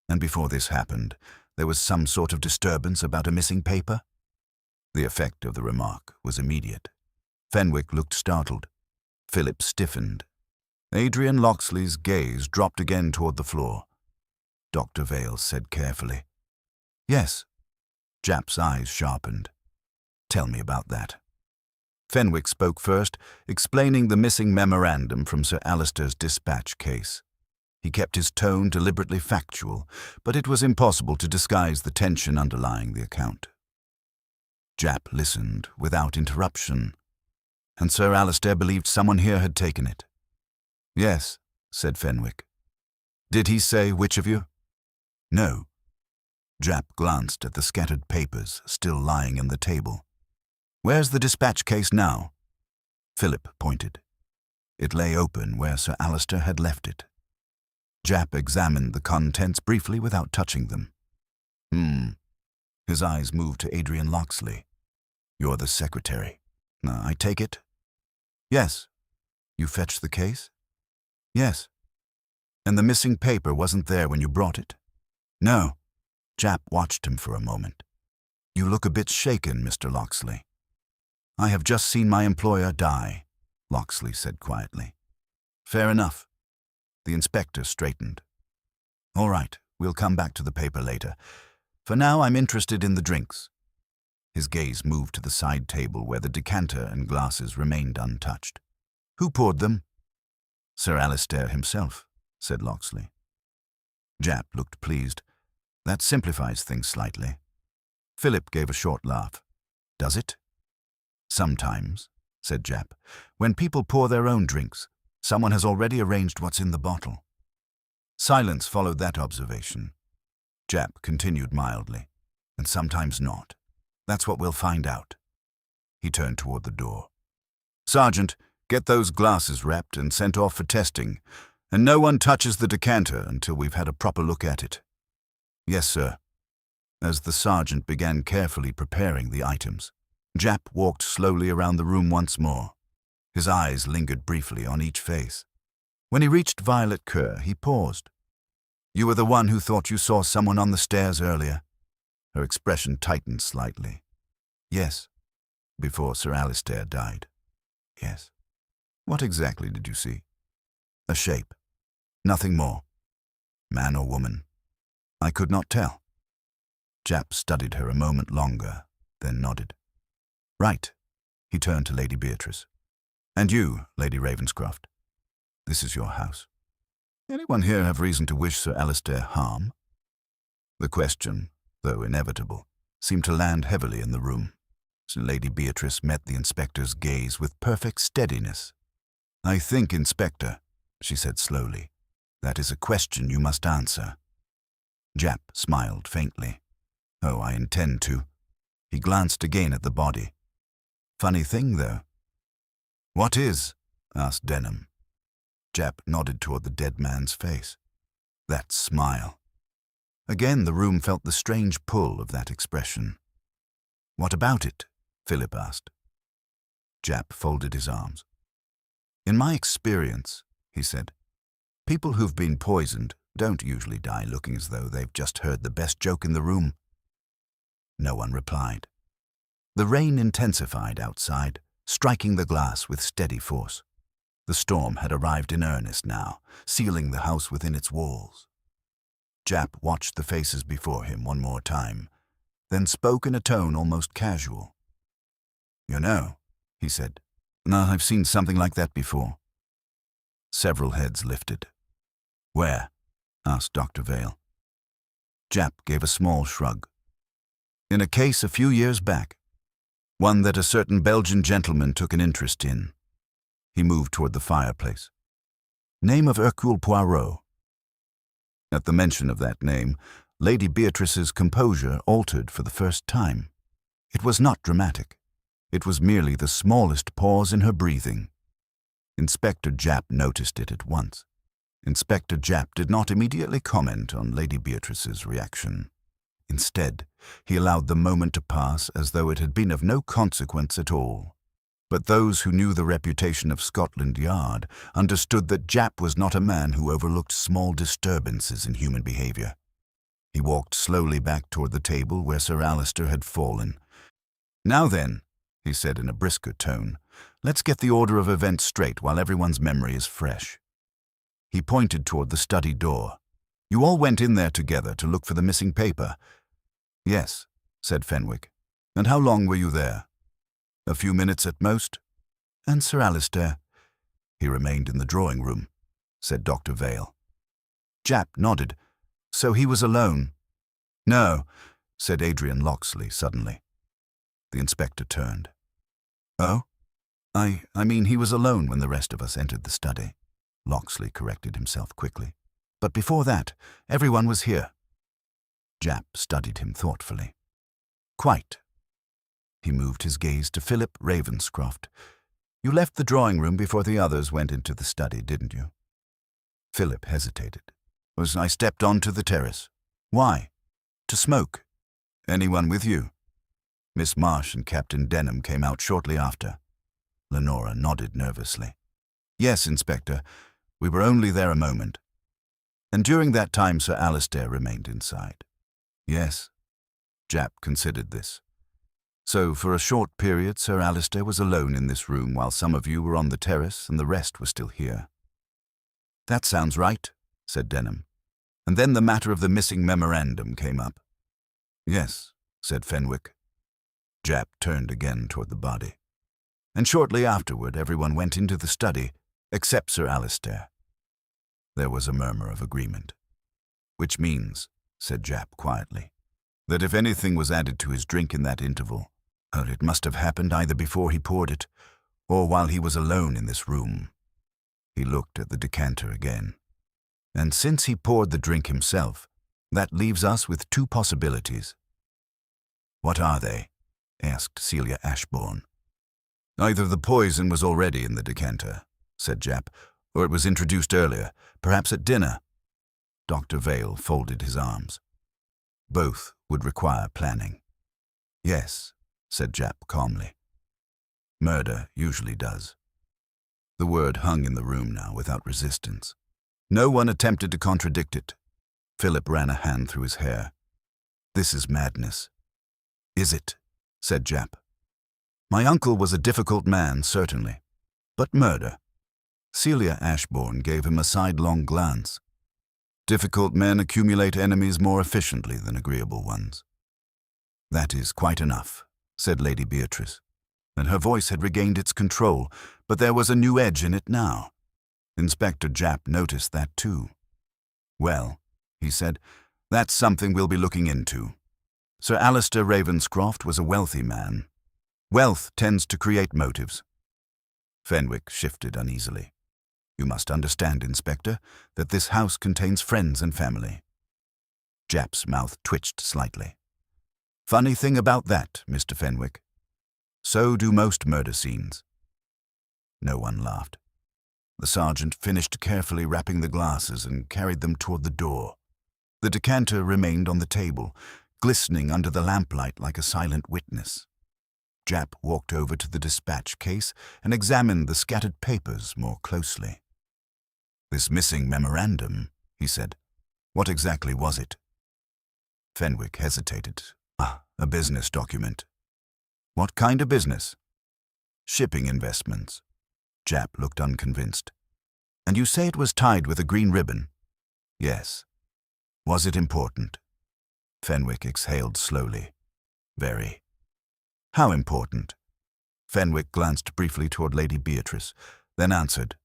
"And before this happened, there was some sort of disturbance about a missing paper?" The effect of the remark was immediate. Fenwick looked startled. Philip stiffened. Adrian Locksley's gaze dropped again toward the floor. Dr. Vale said carefully, "Yes." Japp's eyes sharpened. "Tell me about that." Fenwick spoke first, explaining the missing memorandum from Sir Alister's dispatch case. He kept his tone deliberately factual, but it was impossible to disguise the tension underlying the account. Japp listened without interruption. And Sir Alistair believed someone here had taken it. Yes, said Fenwick. Did he say which of you? No. Japp glanced at the scattered papers still lying on the table. Where's the dispatch case now? Philip pointed. It lay open where Sir Alistair had left it. Japp examined the contents briefly without touching them. His eyes moved to Adrian Locksley. You're the secretary. I take it? Yes. You fetched the case? Yes. And the missing paper wasn't there when you brought it? No. Japp watched him for a moment. You look a bit shaken, Mr. Locksley. I have just seen my employer die, Locksley said quietly. Fair enough. The inspector straightened. All right, we'll come back to the paper later. For now, I'm interested in the drinks. His gaze moved to the side table where the decanter and glasses remained untouched. Who poured them? Sir Alistair himself, said Locksley. Japp looked pleased. That simplifies things slightly. Philip gave a short laugh. Does it? Sometimes, said Japp. When people pour their own drinks, someone has already arranged what's in the bottle. Silence followed that observation. Japp continued mildly. And sometimes not. That's what we'll find out. He turned toward the door. Sergeant, get those glasses wrapped and sent off for testing, and no one touches the decanter until we've had a proper look at it. Yes, sir. As the sergeant began carefully preparing the items, Japp walked slowly around the room once more. His eyes lingered briefly on each face. When he reached Violet Kerr, he paused. You were the one who thought you saw someone on the stairs earlier? Her expression tightened slightly. Yes. Before Sir Alistair died. Yes. What exactly did you see? A shape. Nothing more. Man or woman? I could not tell. Japp studied her a moment longer, then nodded. Right. He turned to Lady Beatrice. And you, Lady Ravenscroft. This is your house. Anyone here have reason to wish Sir Alistair harm? The question, though inevitable, seemed to land heavily in the room. So Lady Beatrice met the inspector's gaze with perfect steadiness. I think, Inspector, she said slowly, that is a question you must answer. Japp smiled faintly. Oh, I intend to. He glanced again at the body. Funny thing, though. What is? Asked Denham. Japp nodded toward the dead man's face. That smile. Again the room felt the strange pull of that expression. What about it? Philip asked. Japp folded his arms. In my experience, he said, people who've been poisoned don't usually die looking as though they've just heard the best joke in the room. No one replied. The rain intensified outside, striking the glass with steady force. The storm had arrived in earnest now, sealing the house within its walls. Japp watched the faces before him one more time, then spoke in a tone almost casual. You know, he said, I've seen something like that before. Several heads lifted. Where? Asked Dr. Vale. Japp gave a small shrug. In a case a few years back, one that a certain Belgian gentleman took an interest in. He moved toward the fireplace. Name of Hercule Poirot. At the mention of that name, Lady Beatrice's composure altered for the first time. It was not dramatic. It was merely the smallest pause in her breathing. Inspector Japp noticed it at once. Inspector Japp did not immediately comment on Lady Beatrice's reaction. Instead, he allowed the moment to pass as though it had been of no consequence at all. But those who knew the reputation of Scotland Yard understood that Japp was not a man who overlooked small disturbances in human behavior. He walked slowly back toward the table where Sir Alistair had fallen. Now then, he said in a brisker tone, let's get the order of events straight while everyone's memory is fresh. He pointed toward the study door. You all went in there together to look for the missing paper. Yes, said Fenwick. And how long were you there? A few minutes at most. And Sir Alistair? He remained in the drawing room, said Dr. Vale. Japp nodded. So he was alone? No, said Adrian Locksley suddenly. The inspector turned. Oh? I mean he was alone when the rest of us entered the study. Locksley corrected himself quickly. But before that, everyone was here. Japp studied him thoughtfully. Quite. He moved his gaze to Philip Ravenscroft. You left the drawing room before the others went into the study, didn't you? Philip hesitated. I stepped onto the terrace. Why? To smoke. Anyone with you? Miss Marsh and Captain Denham came out shortly after. Lenora nodded nervously. Yes, Inspector. We were only there a moment. And during that time Sir Alistair remained inside. Yes. Japp considered this. So for a short period Sir Alistair was alone in this room while some of you were on the terrace and the rest were still here. That sounds right, said Denham. And then the matter of the missing memorandum came up. Yes, said Fenwick. Japp turned again toward the body. And shortly afterward everyone went into the study, except Sir Alistair. There was a murmur of agreement. Which means, said Japp quietly, that if anything was added to his drink in that interval, it must have happened either before he poured it, or while he was alone in this room. He looked at the decanter again. And since he poured the drink himself, that leaves us with two possibilities. What are they? Asked Celia Ashbourne. Either the poison was already in the decanter, said Japp, or it was introduced earlier, perhaps at dinner. Dr. Vale folded his arms. Both would require planning. Yes, said Japp calmly. Murder usually does. The word hung in the room now without resistance. No one attempted to contradict it. Philip ran a hand through his hair. This is madness. Is it? Said Japp. My uncle was a difficult man, certainly. But murder? Celia Ashbourne gave him a sidelong glance. Difficult men accumulate enemies more efficiently than agreeable ones. That is quite enough, said Lady Beatrice, and her voice had regained its control, but there was a new edge in it now. Inspector Japp noticed that too. Well, he said, that's something we'll be looking into. Sir Alistair Ravenscroft was a wealthy man. Wealth tends to create motives. Fenwick shifted uneasily. You must understand, Inspector, that this house contains friends and family. Japp's mouth twitched slightly. Funny thing about that, Mr. Fenwick. So do most murder scenes. No one laughed. The sergeant finished carefully wrapping the glasses and carried them toward the door. The decanter remained on the table, glistening under the lamplight like a silent witness. Japp walked over to the dispatch case and examined the scattered papers more closely. This missing memorandum, he said. What exactly was it? Fenwick hesitated. A business document. What kind of business? Shipping investments. Japp looked unconvinced. And you say it was tied with a green ribbon? Yes. Was it important? Fenwick exhaled slowly. Very. How important? Fenwick glanced briefly toward Lady Beatrice, then answered.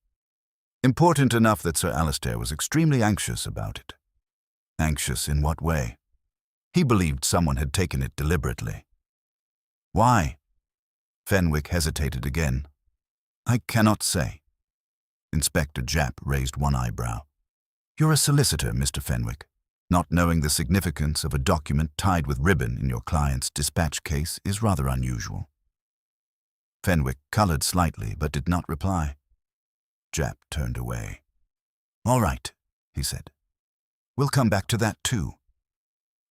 Important enough that Sir Alistair was extremely anxious about it. Anxious in what way? He believed someone had taken it deliberately. Why? Fenwick hesitated again. I cannot say. Inspector Japp raised one eyebrow. You're a solicitor, Mr. Fenwick. Not knowing the significance of a document tied with ribbon in your client's dispatch case is rather unusual. Fenwick colored slightly but did not reply. Japp turned away. All right, he said. We'll come back to that too.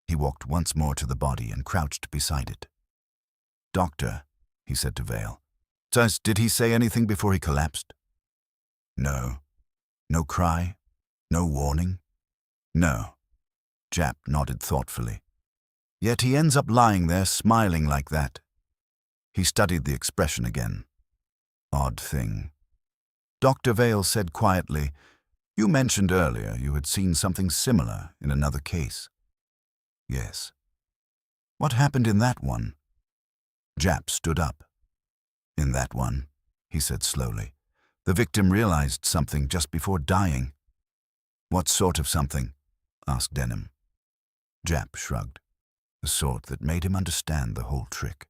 He walked once more to the body and crouched beside it. Doctor, he said to Vale. Did he say anything before he collapsed? No. No cry? No warning? No. Japp nodded thoughtfully. Yet he ends up lying there smiling like that. He studied the expression again. Odd thing. Dr. Vale said quietly, You mentioned earlier you had seen something similar in another case. Yes. What happened in that one? Japp stood up. In that one, he said slowly, the victim realized something just before dying. What sort of something? Asked Denham. Japp shrugged, the sort that made him understand the whole trick.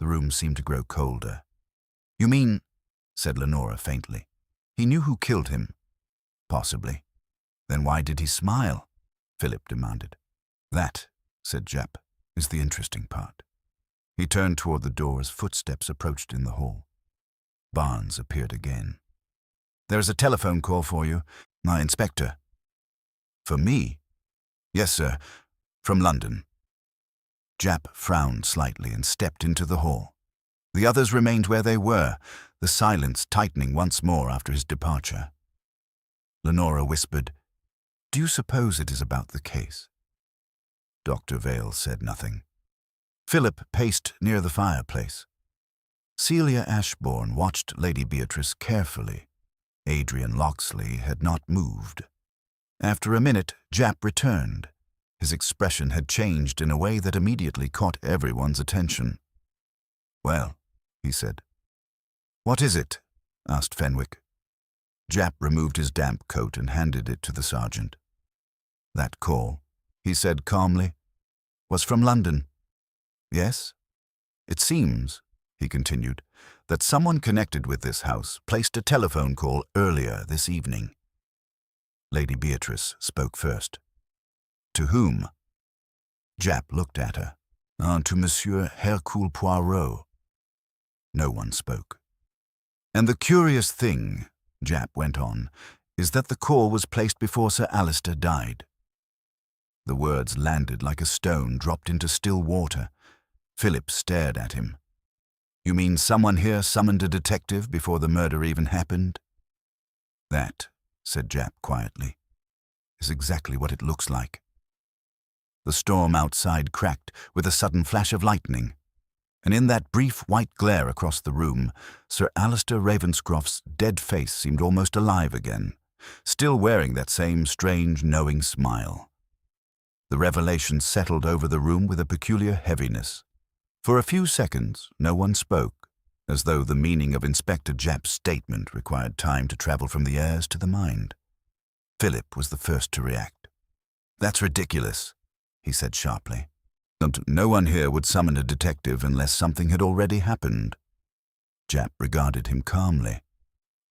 The room seemed to grow colder. "You mean," said Lenora faintly, "he knew who killed him?" "Possibly." "Then why did he smile?" Philip demanded. "That," said Japp, "is the interesting part." He turned toward the door as footsteps approached in the hall. Barnes appeared again. "There is a telephone call for you, my inspector." "For me?" "Yes, sir. From London." Japp frowned slightly and stepped into the hall. The others remained where they were, the silence tightening once more after his departure. Lenora whispered, "Do you suppose it is about the case?" Dr. Vale said nothing. Philip paced near the fireplace. Celia Ashbourne watched Lady Beatrice carefully. Adrian Loxley had not moved. After a minute, Japp returned. His expression had changed in a way that immediately caught everyone's attention. "Well," he said. "What is it?" asked Fenwick. Japp removed his damp coat and handed it to the sergeant. "That call," he said calmly, "was from London." "Yes? It seems," he continued, "that someone connected with this house placed a telephone call earlier this evening." Lady Beatrice spoke first. "To whom?" Japp looked at her. "To Monsieur Hercule Poirot." No one spoke. "And the curious thing," Japp went on, "is that the call was placed before Sir Alister died." The words landed like a stone dropped into still water. Philip stared at him. "You mean someone here summoned a detective before the murder even happened?" "That," said Japp quietly, "is exactly what it looks like." The storm outside cracked with a sudden flash of lightning, and in that brief white glare across the room, Sir Alister Ravenscroft's dead face seemed almost alive again, still wearing that same strange, knowing smile. The revelation settled over the room with a peculiar heaviness. For a few seconds, no one spoke, as though the meaning of Inspector Japp's statement required time to travel from the ears to the mind. Philip was the first to react. "That's ridiculous," he said sharply. "No one here would summon a detective unless something had already happened." Japp regarded him calmly.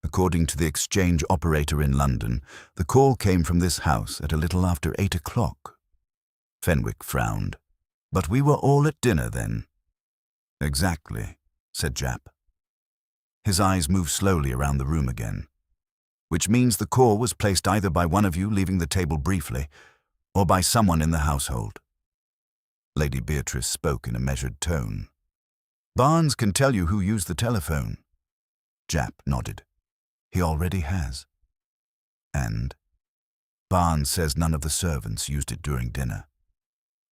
According to the exchange operator in London, the call came from this house at a little after 8 o'clock. Fenwick frowned. "But we were all at dinner then." "Exactly," said Japp. His eyes moved slowly around the room again. "Which means the call was placed either by one of you leaving the table briefly, or by someone in the household." Lady Beatrice spoke in a measured tone. "Barnes can tell you who used the telephone." Japp nodded. "He already has." "And?" "Barnes says none of the servants used it during dinner."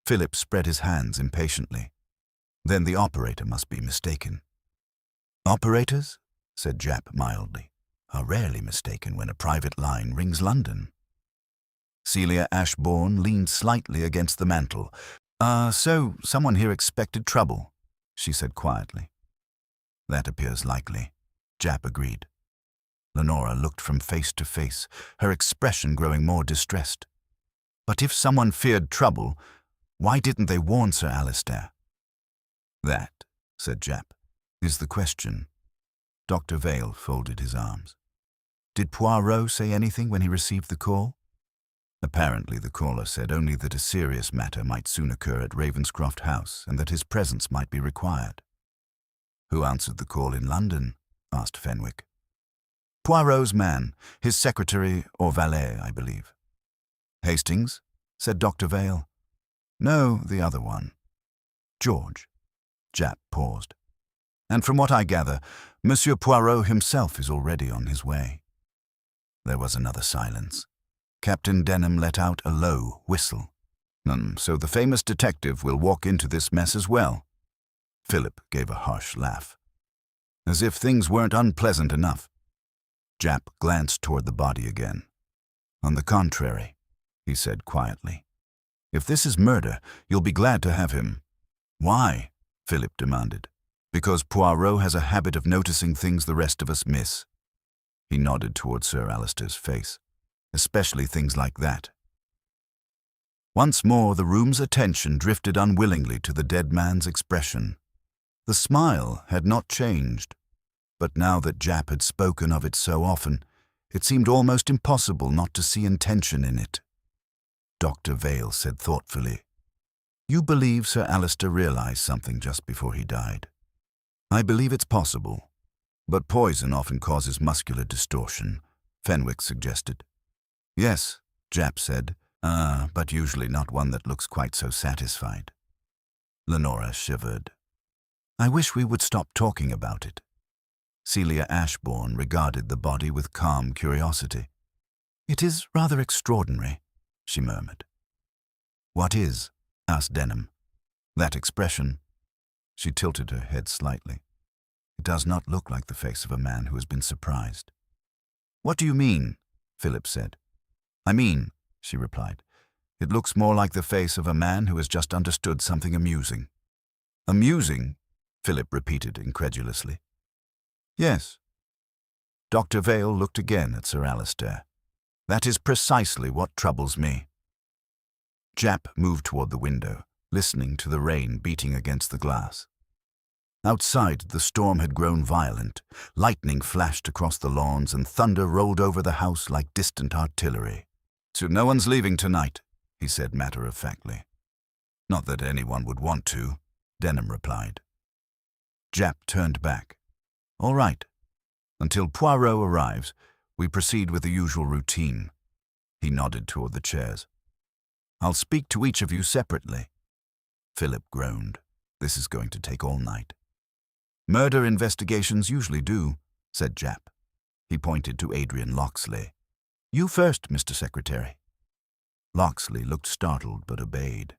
Philip spread his hands impatiently. "Then the operator must be mistaken." "Operators," said Japp mildly, "are rarely mistaken when a private line rings London." Celia Ashbourne leaned slightly against the mantel. So someone here expected trouble," she said quietly. "That appears likely," Japp agreed. Lenora looked from face to face, her expression growing more distressed. "But if someone feared trouble, why didn't they warn Sir Alister?" "That," said Japp, "is the question." Dr. Vale folded his arms. "Did Poirot say anything when he received the call?" Apparently the caller said only that a serious matter might soon occur at Ravenscroft House and that his presence might be required. "Who answered the call in London?" asked Fenwick. "Poirot's man, his secretary or valet, I believe." "Hastings?" said Dr. Vale. "No, the other one." "George." Japp paused. "And from what I gather, Monsieur Poirot himself is already on his way." There was another silence. Captain Denham let out a low whistle. So the famous detective will walk into this mess as well." Philip gave a harsh laugh. "As if things weren't unpleasant enough." Japp glanced toward the body again. "On the contrary," he said quietly. "If this is murder, you'll be glad to have him." "Why?" Philip demanded. "Because Poirot has a habit of noticing things the rest of us miss." He nodded toward Sir Alister's face. "Especially things like that." Once more the room's attention drifted unwillingly to the dead man's expression. The smile had not changed, but now that Japp had spoken of it so often, it seemed almost impossible not to see intention in it. Dr. Vale said thoughtfully, "You believe Sir Alistair realized something just before he died?" "I believe it's possible, but poison often causes muscular distortion," Fenwick suggested. "Yes," Japp said, but usually not one that looks quite so satisfied." Lenora shivered. "I wish we would stop talking about it." Celia Ashbourne regarded the body with calm curiosity. "It is rather extraordinary," she murmured. "What is?" asked Denham. "That expression." She tilted her head slightly. "It does not look like the face of a man who has been surprised." "What do you mean?" Philip said. "I mean," she replied, "it looks more like the face of a man who has just understood something amusing." "Amusing?" Philip repeated incredulously. "Yes." Dr. Vale looked again at Sir Alistair. "That is precisely what troubles me." Japp moved toward the window, listening to the rain beating against the glass. Outside, the storm had grown violent. Lightning flashed across the lawns and thunder rolled over the house like distant artillery. "So no one's leaving tonight," he said matter-of-factly. "Not that anyone would want to," Denham replied. Japp turned back. "All right. Until Poirot arrives, we proceed with the usual routine." He nodded toward the chairs. "I'll speak to each of you separately." Philip groaned. "This is going to take all night." "Murder investigations usually do," said Japp. He pointed to Adrian Locksley. "You first, Mr. Secretary." Locksley looked startled but obeyed.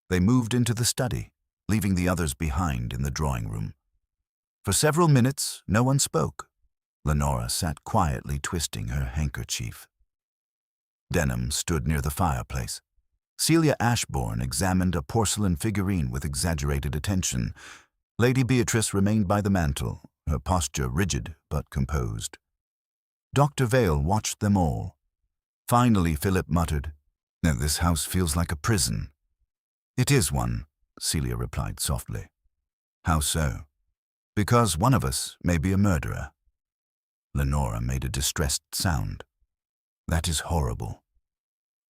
They moved into the study, leaving the others behind in the drawing room. For several minutes, no one spoke. Lenora sat quietly twisting her handkerchief. Denham stood near the fireplace. Celia Ashbourne examined a porcelain figurine with exaggerated attention. Lady Beatrice remained by the mantel, her posture rigid but composed. Dr. Vale watched them all. Finally, Philip muttered, "This house feels like a prison." "It is one," Celia replied softly. "How so?" "Because one of us may be a murderer." Lenora made a distressed sound. "That is horrible."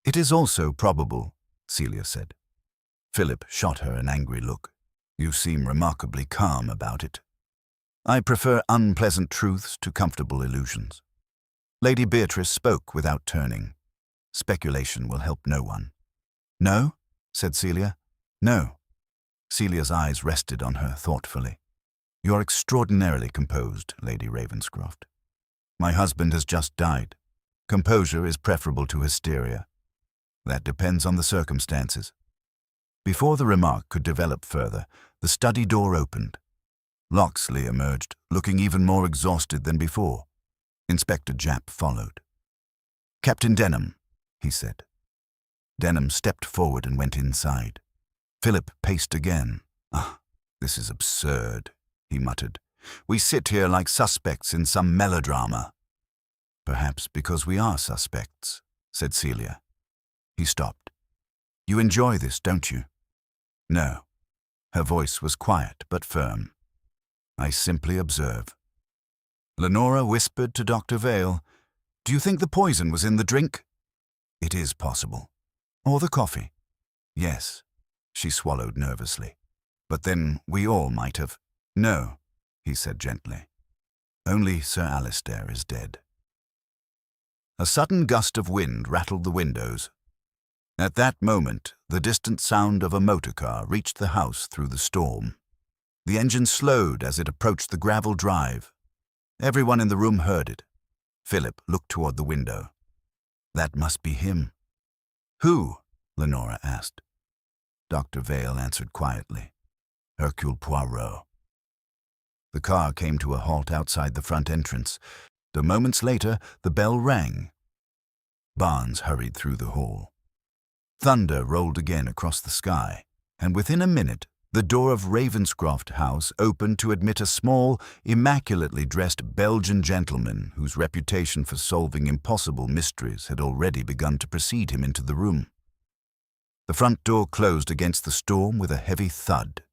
"It is also probable," Celia said. Philip shot her an angry look. "You seem remarkably calm about it." "I prefer unpleasant truths to comfortable illusions." Lady Beatrice spoke without turning. "Speculation will help no one." "No?" said Celia. "No." Celia's eyes rested on her thoughtfully. "You're extraordinarily composed, Lady Ravenscroft. My husband has just died. Composure is preferable to hysteria. That depends on the circumstances." Before the remark could develop further, the study door opened. Locksley emerged, looking even more exhausted than before. Inspector Japp followed. "Captain Denham," he said. Denham stepped forward and went inside. Philip paced again. This is absurd," he muttered. "We sit here like suspects in some melodrama." "Perhaps because we are suspects," said Celia. He stopped. "You enjoy this, don't you?" "No." Her voice was quiet but firm. "I simply observe." Lenora whispered to Dr. Vale, "Do you think the poison was in the drink?" "It is possible." "Or the coffee?" "Yes." She swallowed nervously. "But then we all might have—" "No," he said gently. "Only Sir Alistair is dead." A sudden gust of wind rattled the windows. At that moment, the distant sound of a motor car reached the house through the storm. The engine slowed as it approached the gravel drive. Everyone in the room heard it. Philip looked toward the window. "That must be him." "Who?" Lenora asked. Dr. Vale answered quietly. "Hercule Poirot." The car came to a halt outside the front entrance. Moments later, the bell rang. Barnes hurried through the hall. Thunder rolled again across the sky, and within a minute, the door of Ravenscroft House opened to admit a small, immaculately dressed Belgian gentleman whose reputation for solving impossible mysteries had already begun to precede him into the room. The front door closed against the storm with a heavy thud.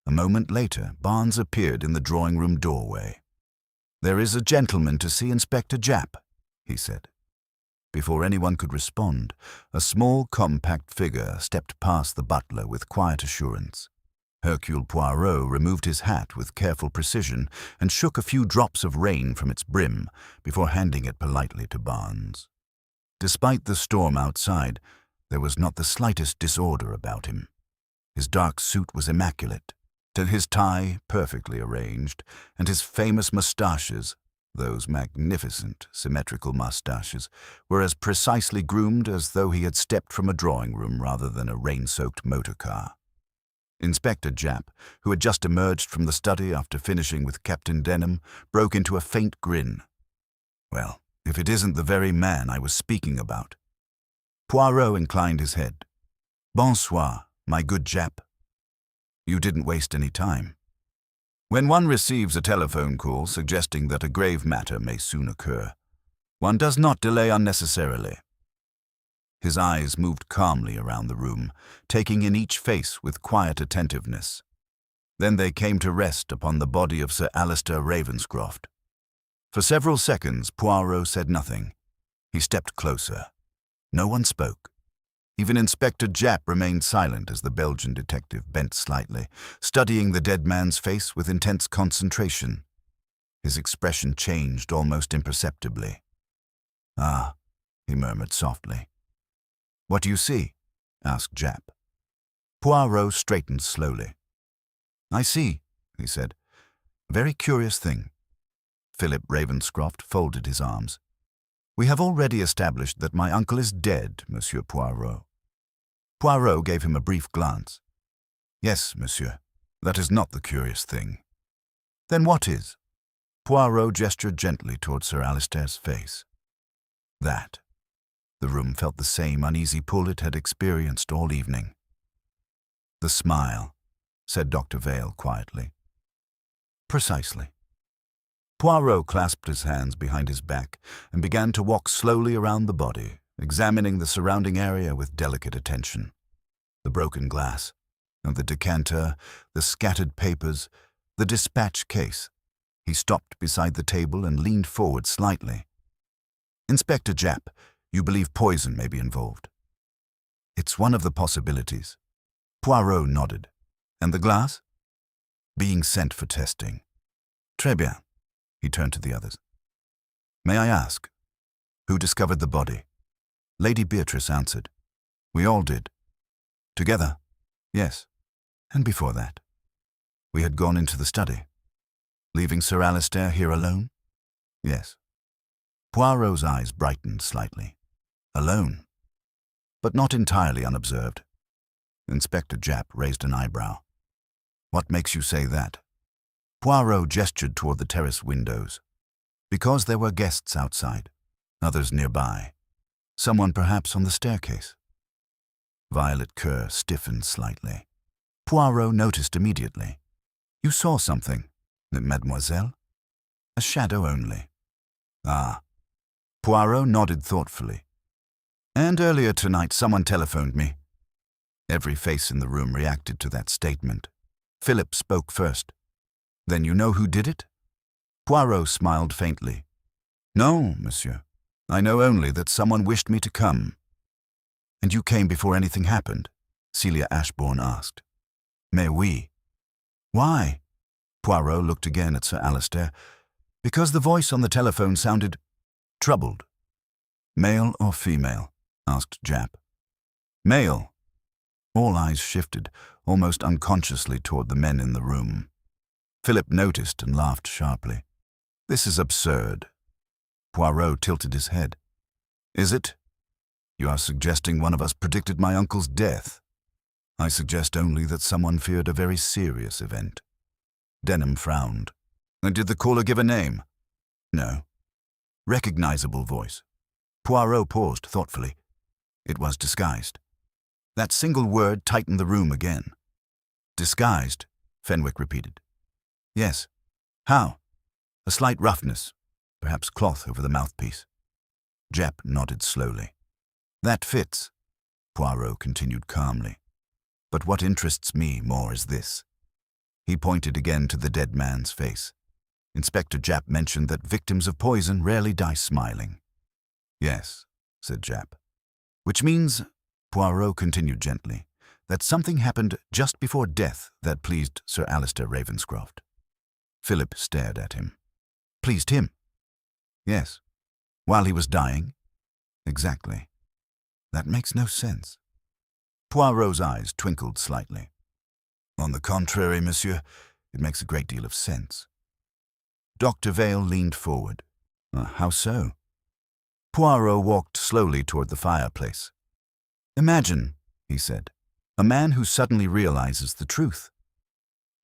A moment later, Barnes appeared in the drawing-room doorway. "There is a gentleman to see Inspector Japp," he said. Before anyone could respond, a small, compact figure stepped past the butler with quiet assurance. Hercule Poirot removed his hat with careful precision and shook a few drops of rain from its brim before handing it politely to Barnes. Despite the storm outside, there was not the slightest disorder about him. His dark suit was immaculate, his tie perfectly arranged, and his famous moustaches, those magnificent, symmetrical moustaches, were as precisely groomed as though he had stepped from a drawing-room rather than a rain-soaked motor car. Inspector Japp, who had just emerged from the study after finishing with Captain Denham, broke into a faint grin. "Well, if it isn't the very man I was speaking about." Poirot inclined his head. "Bonsoir, my good Japp. You didn't waste any time. When one receives a telephone call suggesting that a grave matter may soon occur, one does not delay unnecessarily." His eyes moved calmly around the room, taking in each face with quiet attentiveness. Then they came to rest upon the body of Sir Alister Ravenscroft. For several seconds, Poirot said nothing. He stepped closer. No one spoke. Even Inspector Japp remained silent as the Belgian detective bent slightly, studying the dead man's face with intense concentration. His expression changed almost imperceptibly. "Ah," he murmured softly. "What do you see?" asked Japp. Poirot straightened slowly. "I see," he said. "A very curious thing." Philip Ravenscroft folded his arms. "We have already established that my uncle is dead, Monsieur Poirot." Poirot gave him a brief glance. "Yes, monsieur, that is not the curious thing." "Then what is?" Poirot gestured gently toward Sir Alister's face. "That." The room felt the same uneasy pull it had experienced all evening. "The smile," said Dr. Vale quietly. "Precisely." Poirot clasped his hands behind his back and began to walk slowly around the body, examining the surrounding area with delicate attention. The broken glass, and the decanter, the scattered papers, the dispatch case. He stopped beside the table and leaned forward slightly. "Inspector Japp, you believe poison may be involved?" "It's one of the possibilities." Poirot nodded. "And the glass?" "Being sent for testing." "Très bien." He turned to the others. "May I ask, who discovered the body?" Lady Beatrice answered. "We all did." "Together?" "Yes." "And before that?" "We had gone into the study." "Leaving Sir Alister here alone?" "Yes." Poirot's eyes brightened slightly. "Alone?" "But not entirely unobserved." Inspector Japp raised an eyebrow. "What makes you say that?" Poirot gestured toward the terrace windows. "Because there were guests outside, others nearby. Someone perhaps on the staircase." Violet Kerr stiffened slightly. Poirot noticed immediately. "You saw something, mademoiselle?" "A shadow only." "Ah." Poirot nodded thoughtfully. "And earlier tonight someone telephoned me." Every face in the room reacted to that statement. Philip spoke first. "Then you know who did it?" Poirot smiled faintly. "No, monsieur. I know only that someone wished me to come." "And you came before anything happened?" Celia Ashbourne asked. "Mais oui." "Why?" Poirot looked again at Sir Alister. "Because the voice on the telephone sounded troubled." "Male or female?" asked Japp. "Male." All eyes shifted, almost unconsciously toward the men in the room. Philip noticed and laughed sharply. "This is absurd." Poirot tilted his head. "Is it? You are suggesting one of us predicted my uncle's death. I suggest only that someone feared a very serious event." Denham frowned. "And did the caller give a name?" "No." "Recognizable voice?" Poirot paused thoughtfully. "It was disguised." That single word tightened the room again. "Disguised?" Fenwick repeated. "Yes." "How?" "A slight roughness, perhaps cloth over the mouthpiece." Japp nodded slowly. "That fits," Poirot continued calmly. "But what interests me more is this. He pointed again to the dead man's face. Inspector Japp mentioned that victims of poison rarely die smiling. Yes, said Japp. Which means, Poirot continued gently, that something happened just before death that pleased Sir Alistair Ravenscroft. Philip stared at him. Pleased him? Yes. While he was dying? Exactly. That makes no sense. Poirot's eyes twinkled slightly. On the contrary, monsieur, it makes a great deal of sense. Dr. Vale leaned forward. How so? Poirot walked slowly toward the fireplace. Imagine, he said, a man who suddenly realizes the truth.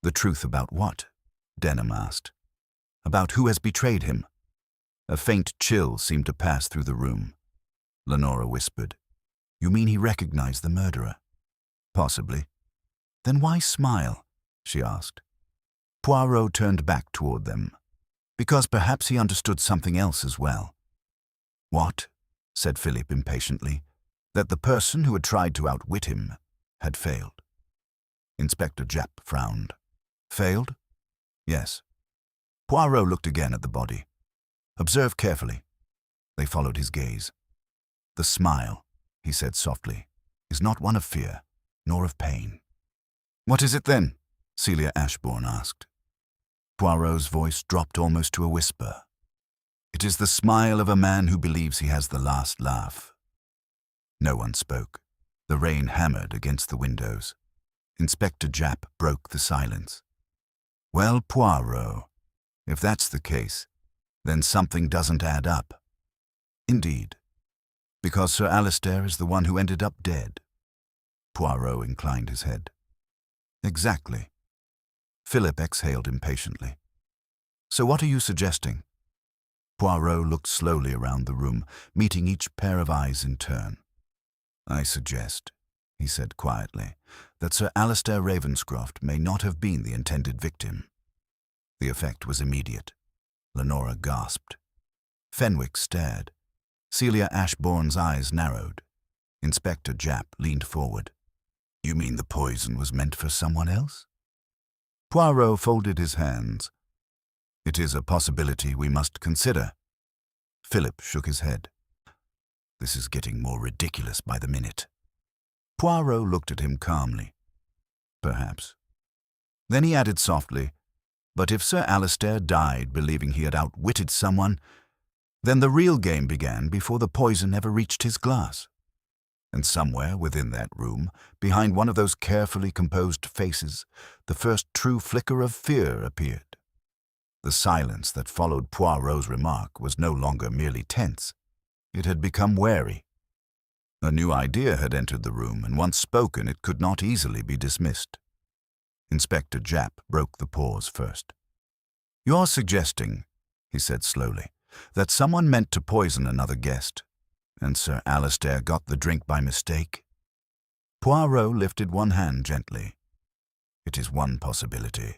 The truth about what? Denham asked. About who has betrayed him. A faint chill seemed to pass through the room. Lenora whispered. You mean he recognized the murderer? Possibly. Then why smile? She asked. Poirot turned back toward them. Because perhaps he understood something else as well. What? Said Philip impatiently. That the person who had tried to outwit him had failed. Inspector Japp frowned. Failed? Yes. Poirot looked again at the body. Observe carefully. They followed his gaze. The smile, he said softly, is not one of fear, nor of pain. What is it then? Celia Ashbourne asked. Poirot's voice dropped almost to a whisper. It is the smile of a man who believes he has the last laugh. No one spoke. The rain hammered against the windows. Inspector Japp broke the silence. Well, Poirot, if that's the case, then something doesn't add up. Indeed. Because Sir Alistair is the one who ended up dead. Poirot inclined his head. Exactly. Philip exhaled impatiently. So what are you suggesting? Poirot looked slowly around the room, meeting each pair of eyes in turn. I suggest, he said quietly, that Sir Alistair Ravenscroft may not have been the intended victim. The effect was immediate. Lenora gasped. Fenwick stared. Celia Ashbourne's eyes narrowed. Inspector Japp leaned forward. You mean the poison was meant for someone else? Poirot folded his hands. It is a possibility we must consider. Philip shook his head. This is getting more ridiculous by the minute. Poirot looked at him calmly. Perhaps. Then he added softly, but if Sir Alistair died believing he had outwitted someone, then the real game began before the poison ever reached his glass. And somewhere within that room, behind one of those carefully composed faces, the first true flicker of fear appeared. The silence that followed Poirot's remark was no longer merely tense. It had become wary. A new idea had entered the room, and once spoken, it could not easily be dismissed. Inspector Japp broke the pause first. You're suggesting, he said slowly, that someone meant to poison another guest, and Sir Alistair got the drink by mistake? Poirot lifted one hand gently. It is one possibility.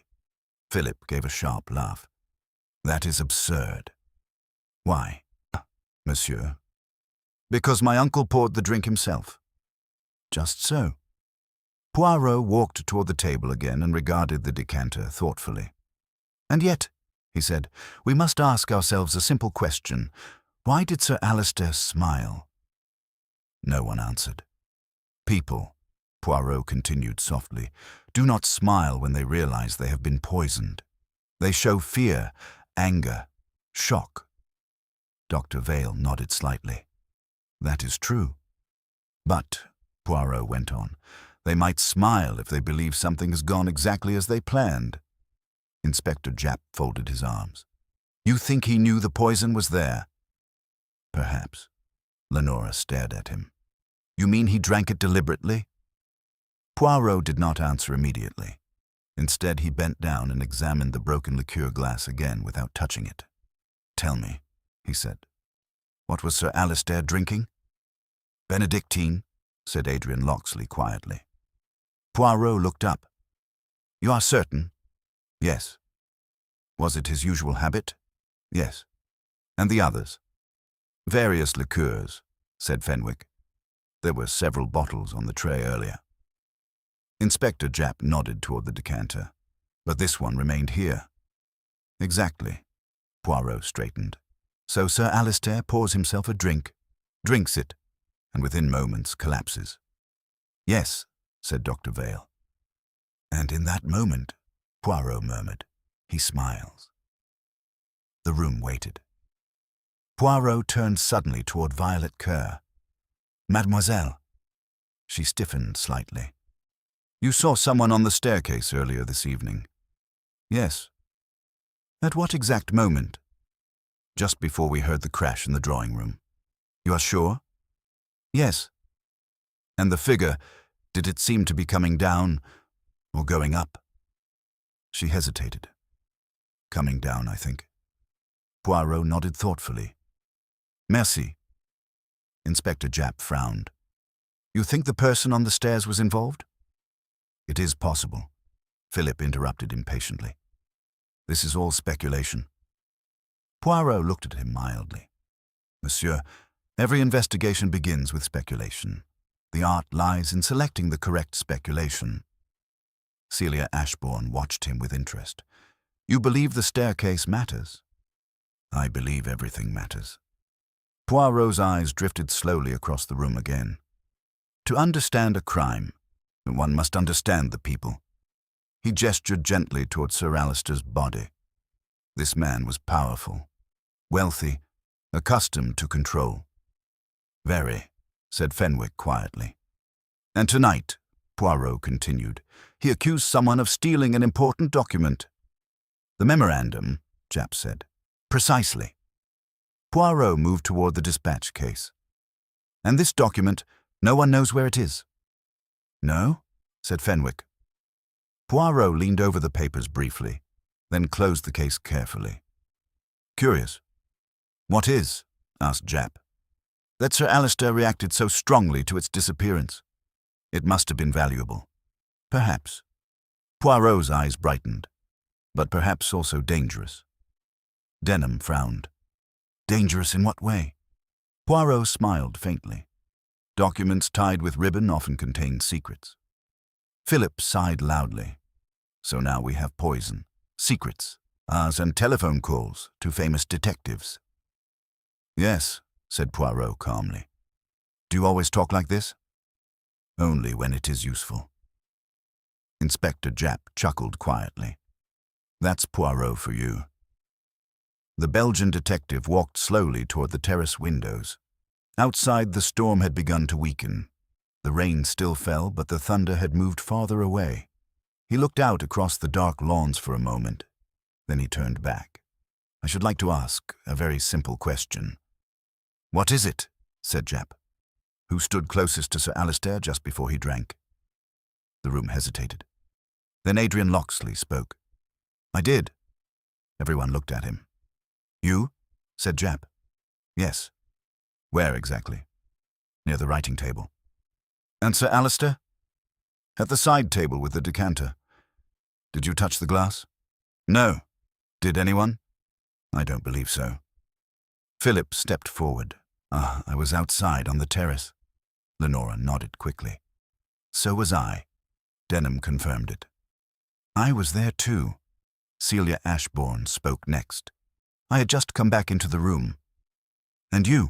Philip gave a sharp laugh. That is absurd. Why, monsieur? Because my uncle poured the drink himself. Just so. Poirot walked toward the table again and regarded the decanter thoughtfully. And yet, he said, we must ask ourselves a simple question. Why did Sir Alistair smile? No one answered. People, Poirot continued softly, do not smile when they realize they have been poisoned. They show fear, anger, shock. Dr. Vale nodded slightly. That is true. But, Poirot went on, they might smile if they believe something has gone exactly as they planned. Inspector Japp folded his arms. You think he knew the poison was there? Perhaps. Lenora stared at him. You mean he drank it deliberately? Poirot did not answer immediately. Instead, he bent down and examined the broken liqueur glass again without touching it. Tell me, he said. What was Sir Alistair drinking? Benedictine, said Adrian Locksley quietly. Poirot looked up. You are certain? Yes. Was it his usual habit? Yes. And the others? Various liqueurs, said Fenwick. There were several bottles on the tray earlier. Inspector Japp nodded toward the decanter. But this one remained here. Exactly. Poirot straightened. So Sir Alistair pours himself a drink, drinks it, and within moments collapses. Yes, said Dr. Vale. And in that moment, Poirot murmured, he smiles. The room waited. Poirot turned suddenly toward Violet Kerr. Mademoiselle. She stiffened slightly. You saw someone on the staircase earlier this evening. Yes. At what exact moment? Just before we heard the crash in the drawing room. You are sure? Yes. And the figure, did it seem to be coming down or going up? She hesitated. Coming down, I think. Poirot nodded thoughtfully. Merci. Inspector Japp frowned. You think the person on the stairs was involved? It is possible, Philip interrupted impatiently. This is all speculation. Poirot looked at him mildly. Monsieur, every investigation begins with speculation. The art lies in selecting the correct speculation. Celia Ashbourne watched him with interest. You believe the staircase matters? I believe everything matters. Poirot's eyes drifted slowly across the room again. To understand a crime, one must understand the people. He gestured gently toward Sir Alistair's body. This man was powerful, wealthy, accustomed to control. Very, said Fenwick quietly. And tonight, Poirot continued, he accused someone of stealing an important document. The memorandum, Japp said. Precisely. Poirot moved toward the dispatch case. And this document, no one knows where it is. No, said Fenwick. Poirot leaned over the papers briefly, then closed the case carefully. Curious. What is? Asked Japp. That Sir Alistair reacted so strongly to its disappearance. It must have been valuable. Perhaps. Poirot's eyes brightened, but perhaps also dangerous. Denham frowned. Dangerous in what way? Poirot smiled faintly. Documents tied with ribbon often contain secrets. Philip sighed loudly. So now we have poison, secrets, and telephone calls to famous detectives. Yes, said Poirot calmly. Do you always talk like this? Only when it is useful. Inspector Japp chuckled quietly. That's Poirot for you. The Belgian detective walked slowly toward the terrace windows. Outside, the storm had begun to weaken. The rain still fell, but the thunder had moved farther away. He looked out across the dark lawns for a moment. Then he turned back. I should like to ask a very simple question. What is it? Said Japp. Who stood closest to Sir Alistair just before he drank? The room hesitated. Then Adrian Locksley spoke. I did. Everyone looked at him. You? Said Japp. Yes. Where exactly? Near the writing table. And Sir Alistair? At the side table with the decanter. Did you touch the glass? No. Did anyone? I don't believe so. Philip stepped forward. I was outside on the terrace. Lenora nodded quickly. So was I. Denham confirmed it. I was there too. Celia Ashbourne spoke next. I had just come back into the room. And you?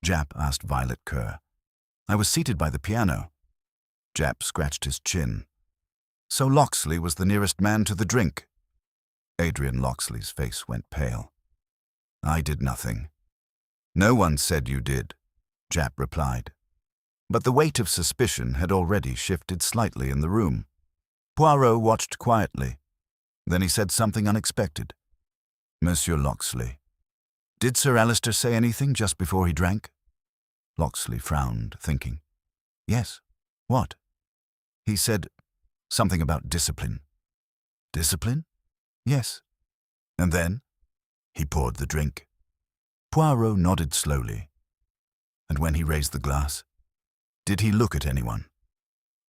Japp asked Violet Kerr. I was seated by the piano. Japp scratched his chin. So Locksley was the nearest man to the drink. Adrian Locksley's face went pale. I did nothing. No one said you did, Japp replied. But the weight of suspicion had already shifted slightly in the room. Poirot watched quietly. Then he said something unexpected. Monsieur Locksley, did Sir Alistair say anything just before he drank? Locksley frowned, thinking. Yes. What? He said something about discipline. Discipline? Yes. And then? He poured the drink. Poirot nodded slowly. And when he raised the glass, did he look at anyone?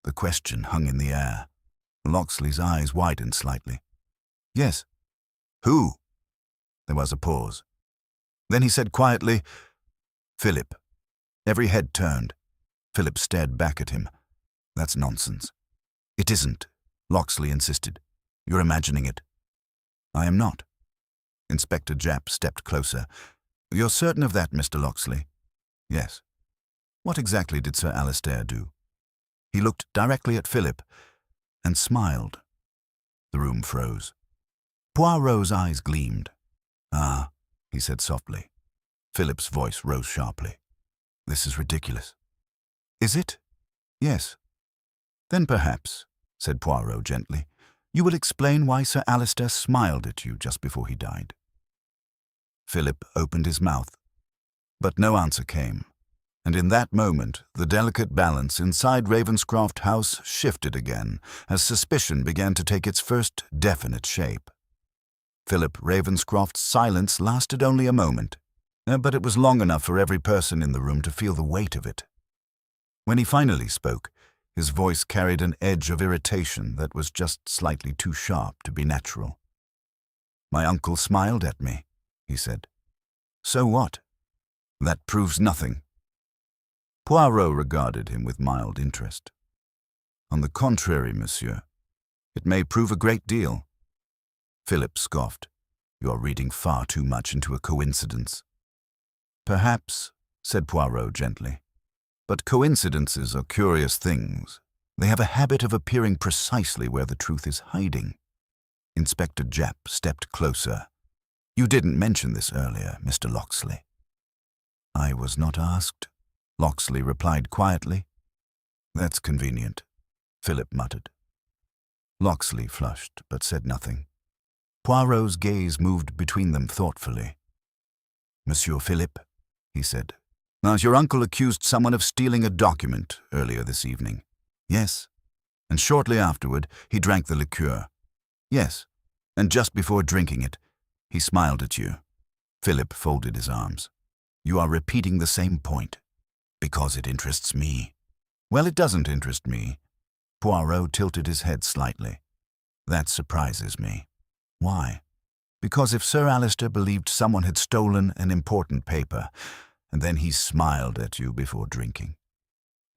The question hung in the air. Locksley's eyes widened slightly. Yes. Who? There was a pause. Then he said quietly, Philip. Every head turned. Philip stared back at him. That's nonsense. It isn't, Locksley insisted. You're imagining it. I am not. Inspector Japp stepped closer. You're certain of that, Mr. Locksley? Yes. What exactly did Sir Alistair do? He looked directly at Philip and smiled. The room froze. Poirot's eyes gleamed. Ah, he said softly. Philip's voice rose sharply. This is ridiculous. Is it? Yes. Then perhaps, said Poirot gently, you will explain why Sir Alistair smiled at you just before he died. Philip opened his mouth, but no answer came, and in that moment the delicate balance inside Ravenscroft House shifted again as suspicion began to take its first definite shape. Philip Ravenscroft's silence lasted only a moment, but it was long enough for every person in the room to feel the weight of it. When he finally spoke, his voice carried an edge of irritation that was just slightly too sharp to be natural. My uncle smiled at me, he said. So what? That proves nothing. Poirot regarded him with mild interest. On the contrary, monsieur, it may prove a great deal. Philip scoffed. You're reading far too much into a coincidence. Perhaps, said Poirot gently. But coincidences are curious things. They have a habit of appearing precisely where the truth is hiding. Inspector Japp stepped closer. You didn't mention this earlier, Mr. Locksley. I was not asked, Locksley replied quietly. That's convenient, Philip muttered. Locksley flushed, but said nothing. Poirot's gaze moved between them thoughtfully. Monsieur Philip, he said. Now, your uncle accused someone of stealing a document earlier this evening. Yes. And shortly afterward, he drank the liqueur. Yes. And just before drinking it, he smiled at you. Philip folded his arms. You are repeating the same point. Because it interests me. Well, it doesn't interest me. Poirot tilted his head slightly. That surprises me. Why? Because if Sir Alistair believed someone had stolen an important paper, and then he smiled at you before drinking,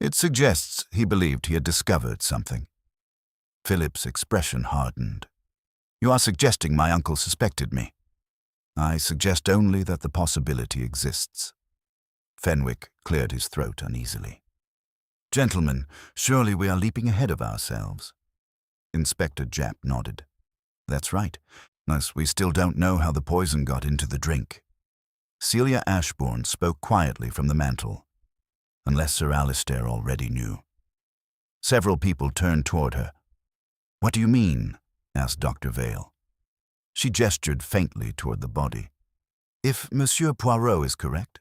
it suggests he believed he had discovered something. Philip's expression hardened. You are suggesting my uncle suspected me. I suggest only that the possibility exists. Fenwick cleared his throat uneasily. Gentlemen, surely we are leaping ahead of ourselves. Inspector Japp nodded. That's right, as we still don't know how the poison got into the drink. Celia Ashbourne spoke quietly from the mantel, unless Sir Alistair already knew. Several people turned toward her. What do you mean? Asked Dr. Vale. She gestured faintly toward the body. If Monsieur Poirot is correct,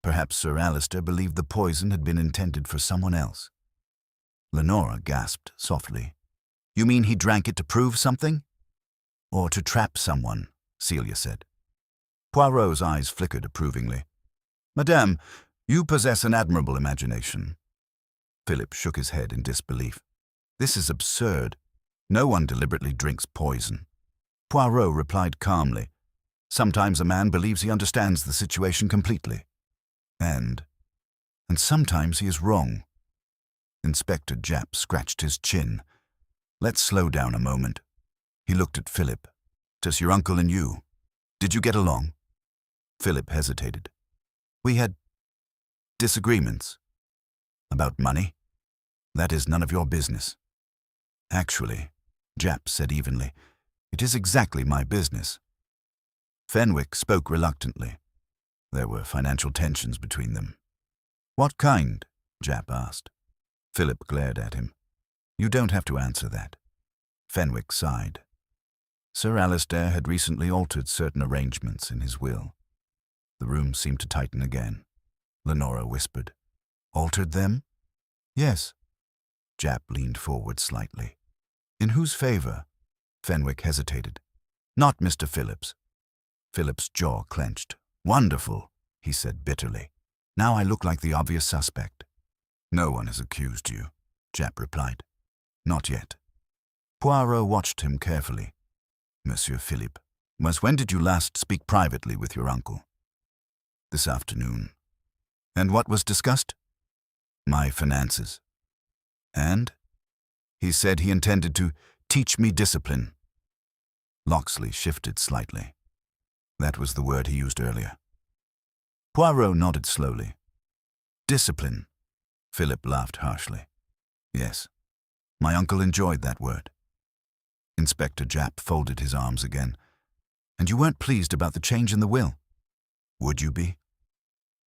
perhaps Sir Alistair believed the poison had been intended for someone else. Lenora gasped softly. You mean he drank it to prove something? Or to trap someone, Celia said. Poirot's eyes flickered approvingly. Madame, you possess an admirable imagination. Philip shook his head in disbelief. This is absurd. No one deliberately drinks poison. Poirot replied calmly. Sometimes a man believes he understands the situation completely. And sometimes he is wrong. Inspector Japp scratched his chin. Let's slow down a moment. He looked at Philip. Does your uncle and you? Did you get along? Philip hesitated. We had disagreements. About money? That is none of your business. Actually, Japp said evenly, it is exactly my business. Fenwick spoke reluctantly. There were financial tensions between them. What kind? Japp asked. Philip glared at him. You don't have to answer that. Fenwick sighed. Sir Alistair had recently altered certain arrangements in his will. The room seemed to tighten again. Lenora whispered. Altered them? Yes. Japp leaned forward slightly. In whose favor? Fenwick hesitated. Not Mr. Phillips. Philip's jaw clenched. Wonderful, he said bitterly. Now I look like the obvious suspect. No one has accused you, Japp replied. Not yet. Poirot watched him carefully. Monsieur Philippe, when did you last speak privately with your uncle? This afternoon. And what was discussed? My finances. And? He said he intended to teach me discipline, Locksley shifted slightly. That was the word he used earlier. Poirot nodded slowly. Discipline. Philip laughed harshly. Yes, my uncle enjoyed that word. Inspector Japp folded his arms again. And you weren't pleased about the change in the will? Would you be?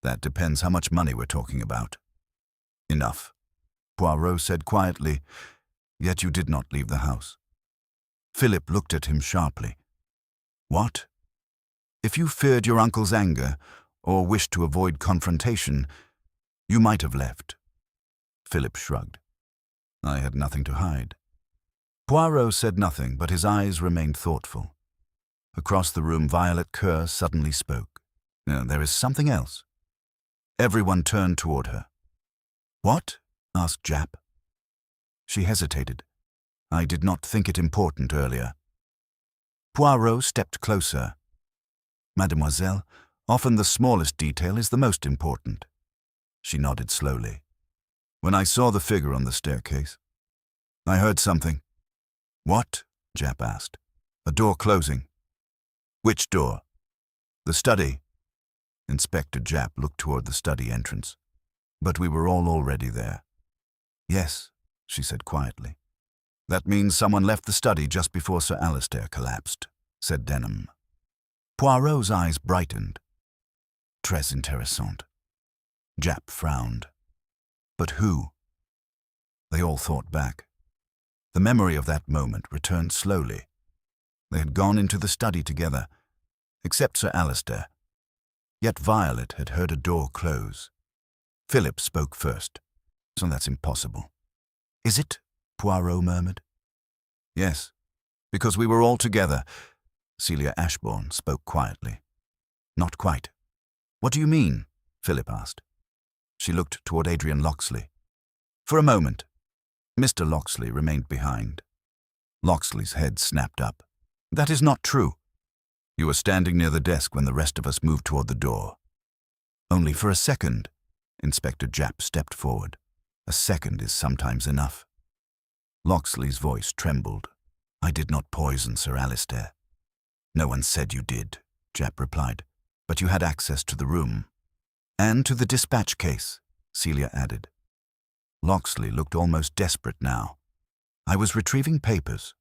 That depends how much money we're talking about. Enough, Poirot said quietly, yet you did not leave the house. Philip looked at him sharply. What? If you feared your uncle's anger, or wished to avoid confrontation, you might have left. Philip shrugged. I had nothing to hide. Poirot said nothing, but his eyes remained thoughtful. Across the room, Violet Kerr suddenly spoke. No, there is something else. Everyone turned toward her. What? Asked Japp. She hesitated. I did not think it important earlier. Poirot stepped closer. Mademoiselle, often the smallest detail is the most important. She nodded slowly. When I saw the figure on the staircase, I heard something. What? Japp asked. A door closing. Which door? The study. Inspector Japp looked toward the study entrance. But we were all already there. Yes, she said quietly. That means someone left the study just before Sir Alistair collapsed, said Denham. Poirot's eyes brightened. Très intéressant. Japp frowned. But who? They all thought back. The memory of that moment returned slowly. They had gone into the study together, except Sir Alistair. Yet Violet had heard a door close. Philip spoke first. So that's impossible. Is it? Poirot murmured. Yes, because we were all together. Celia Ashbourne spoke quietly. Not quite. What do you mean? Philip asked. She looked toward Adrian Locksley. For a moment. Mr. Locksley remained behind. Locksley's head snapped up. That is not true. You were standing near the desk when the rest of us moved toward the door. Only for a second. Inspector Japp stepped forward. A second is sometimes enough. Locksley's voice trembled. I did not poison Sir Alistair. No one said you did, Japp replied, but you had access to the room. And to the dispatch case, Celia added. Locksley looked almost desperate now. I was retrieving papers.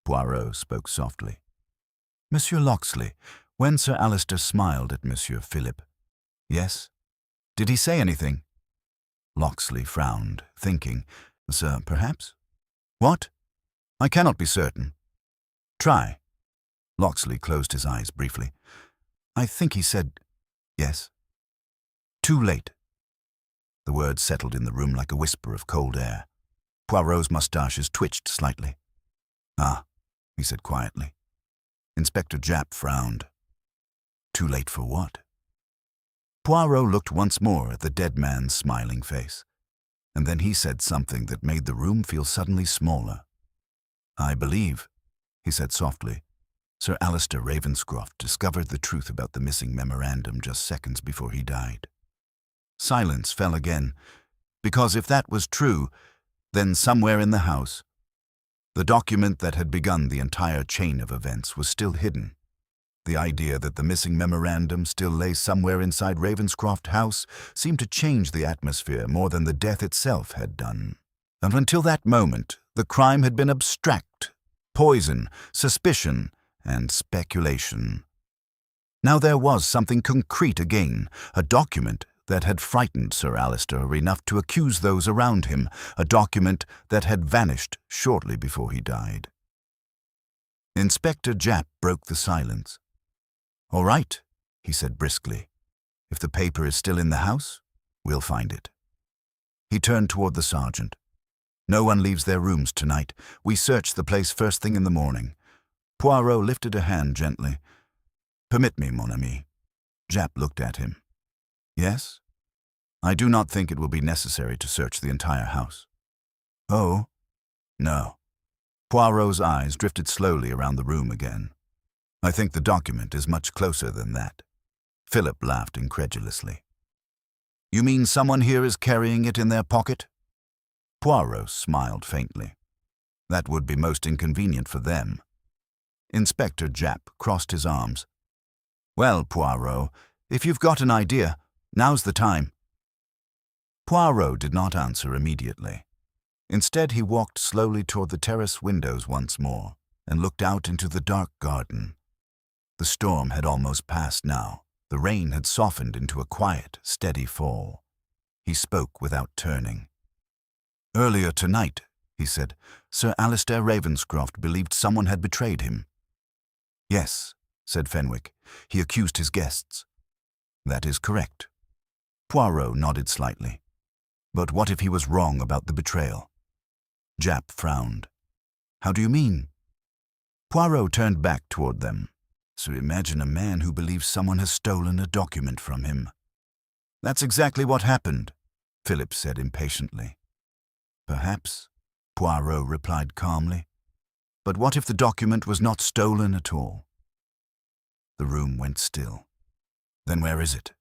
Poirot spoke softly. Monsieur Locksley, when Sir Alistair smiled at Monsieur Philip. Yes? Did he say anything? Locksley frowned, thinking, Sir, perhaps? What? I cannot be certain. Try. Locksley closed his eyes briefly. I think he said, yes. Too late. The words settled in the room like a whisper of cold air. Poirot's moustaches twitched slightly. Ah, he said quietly. Inspector Japp frowned. Too late for what? Poirot looked once more at the dead man's smiling face, and then he said something that made the room feel suddenly smaller. I believe, he said softly, Sir Alistair Ravenscroft discovered the truth about the missing memorandum just seconds before he died. Silence fell again, because if that was true, then somewhere in the house, the document that had begun the entire chain of events was still hidden. The idea that the missing memorandum still lay somewhere inside Ravenscroft House seemed to change the atmosphere more than the death itself had done. And until that moment, the crime had been abstract, poison, suspicion, and speculation. Now there was something concrete again, a document that had frightened Sir Alistair enough to accuse those around him, a document that had vanished shortly before he died. Inspector Japp broke the silence. All right, he said briskly. If the paper is still in the house, we'll find it. He turned toward the sergeant. No one leaves their rooms tonight. We search the place first thing in the morning. Poirot lifted a hand gently. Permit me, mon ami. Japp looked at him. Yes? I do not think it will be necessary to search the entire house. Oh? No. Poirot's eyes drifted slowly around the room again. I think the document is much closer than that. Philip laughed incredulously. You mean someone here is carrying it in their pocket? Poirot smiled faintly. That would be most inconvenient for them. Inspector Japp crossed his arms. "Well, Poirot, if you've got an idea, now's the time." Poirot did not answer immediately. Instead, he walked slowly toward the terrace windows once more and looked out into the dark garden. The storm had almost passed now. The rain had softened into a quiet, steady fall. He spoke without turning. "Earlier tonight," he said, "Sir Alistair Ravenscroft believed someone had betrayed him." "Yes," said Fenwick. "He accused his guests." "That is correct." Poirot nodded slightly. "But what if he was wrong about the betrayal?" Japp frowned. "How do you mean?" Poirot turned back toward them. "So imagine a man who believes someone has stolen a document from him." "That's exactly what happened," Philip said impatiently. "Perhaps," Poirot replied calmly. "But what if the document was not stolen at all?" The room went still. "Then where is it?"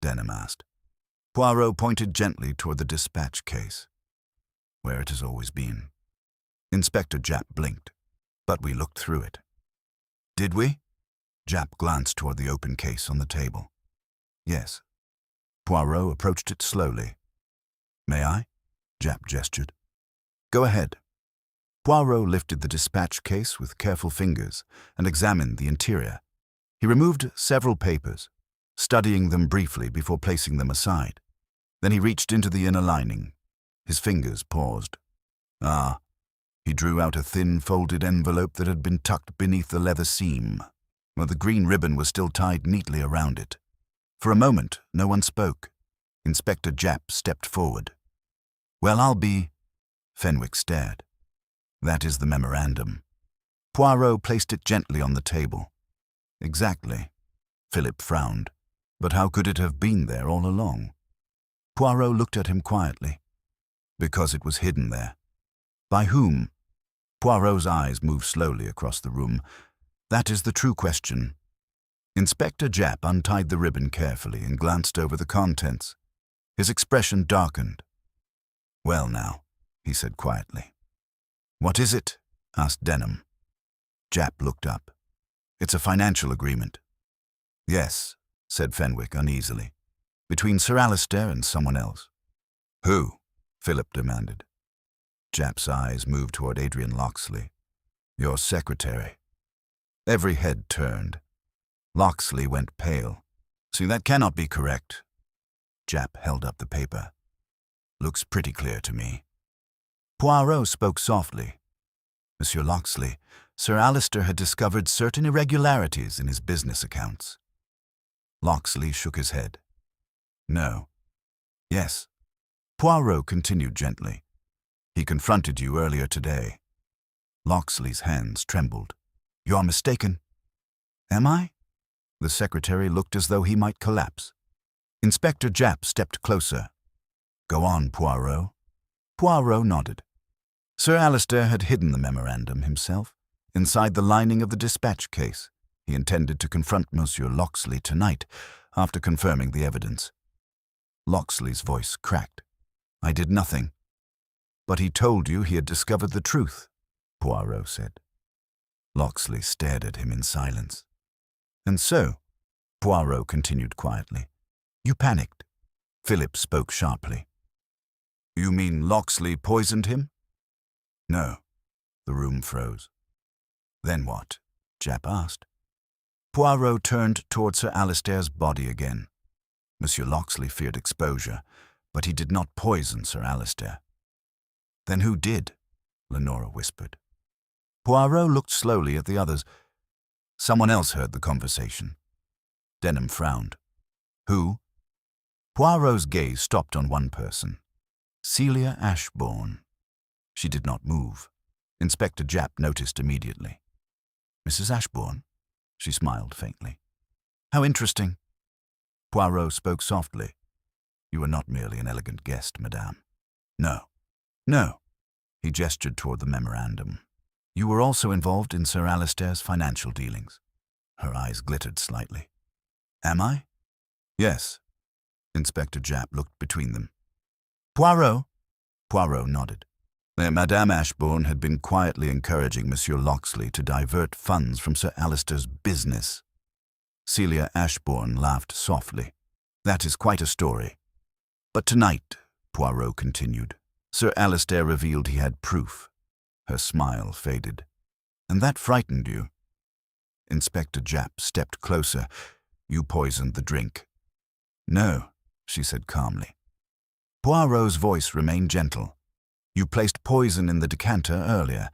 Denham asked. Poirot pointed gently toward the dispatch case. "Where it has always been." Inspector Japp blinked. "But we looked through it." "Did we?" Japp glanced toward the open case on the table. "Yes." Poirot approached it slowly. "May I?" Japp gestured. "Go ahead." Poirot lifted the dispatch case with careful fingers and examined the interior. He removed several papers, studying them briefly before placing them aside. Then he reached into the inner lining. His fingers paused. "Ah." He drew out a thin, folded envelope that had been tucked beneath the leather seam, while the green ribbon was still tied neatly around it. For a moment, no one spoke. Inspector Japp stepped forward. "Well, I'll be—" Fenwick stared. "That is the memorandum." Poirot placed it gently on the table. "Exactly." Philip frowned. "But how could it have been there all along?" Poirot looked at him quietly. "Because it was hidden there." "By whom?" Poirot's eyes moved slowly across the room. "That is the true question." Inspector Japp untied the ribbon carefully and glanced over the contents. His expression darkened. "Well now," he said quietly. "What is it?" asked Denham. Japp looked up. "It's a financial agreement." "Yes," said Fenwick uneasily. "Between Sir Alistair and someone else." "Who?" Philip demanded. Japp's eyes moved toward Adrian Locksley. "Your secretary." Every head turned. Locksley went pale. "See, that cannot be correct." Japp held up the paper. "Looks pretty clear to me." Poirot spoke softly. "Monsieur Locksley, Sir Alistair had discovered certain irregularities in his business accounts." Locksley shook his head. "No." "Yes." Poirot continued gently. "He confronted you earlier today." Locksley's hands trembled. "You're mistaken." "Am I?" The secretary looked as though he might collapse. Inspector Japp stepped closer. "Go on, Poirot." Poirot nodded. Sir Alistair had hidden the memorandum himself inside the lining of the dispatch case. He intended to confront Monsieur Locksley tonight, after confirming the evidence. Locksley's voice cracked. "I did nothing." "But he told you he had discovered the truth," Poirot said. Locksley stared at him in silence. "And so," Poirot continued quietly, "you panicked." Philip spoke sharply. "You mean Locksley poisoned him?" "No." The room froze. "Then what?" Japp asked. Poirot turned toward Sir Alistair's body again. Monsieur Locksley feared exposure, but he did not poison Sir Alistair. "Then who did?" Lenora whispered. Poirot looked slowly at the others. "Someone else heard the conversation." Denham frowned. "Who?" Poirot's gaze stopped on one person. Celia Ashbourne. She did not move. Inspector Japp noticed immediately. "Mrs. Ashbourne?" She smiled faintly. "How interesting." Poirot spoke softly. "You are not merely an elegant guest, madame." "No." "No." He gestured toward the memorandum. "You were also involved in Sir Alistair's financial dealings." Her eyes glittered slightly. "Am I?" "Yes." Inspector Japp looked between them. "Poirot?" Poirot nodded. Madame Ashbourne had been quietly encouraging Monsieur Locksley to divert funds from Sir Alister's business. Celia Ashbourne laughed softly. That is quite a story. But tonight, Poirot continued, Sir Alister revealed he had proof. Her smile faded. And that frightened you? Inspector Japp stepped closer. You poisoned the drink. No, she said calmly. Poirot's voice remained gentle. You placed poison in the decanter earlier,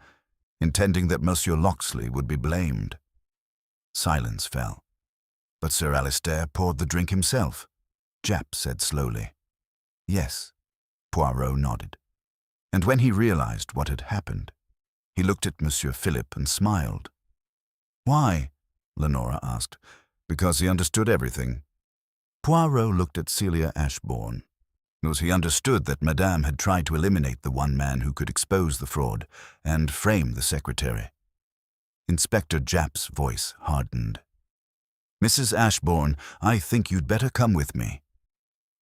intending that Monsieur Locksley would be blamed. Silence fell. But Sir Alister poured the drink himself, Japp said slowly. Yes, Poirot nodded. And when he realized what had happened, he looked at Monsieur Philip and smiled. Why? Lenora asked. Because he understood everything. Poirot looked at Celia Ashbourne. Because he understood that Madame had tried to eliminate the one man who could expose the fraud and frame the secretary. Inspector Japp's voice hardened. Mrs. Ashbourne, I think you'd better come with me.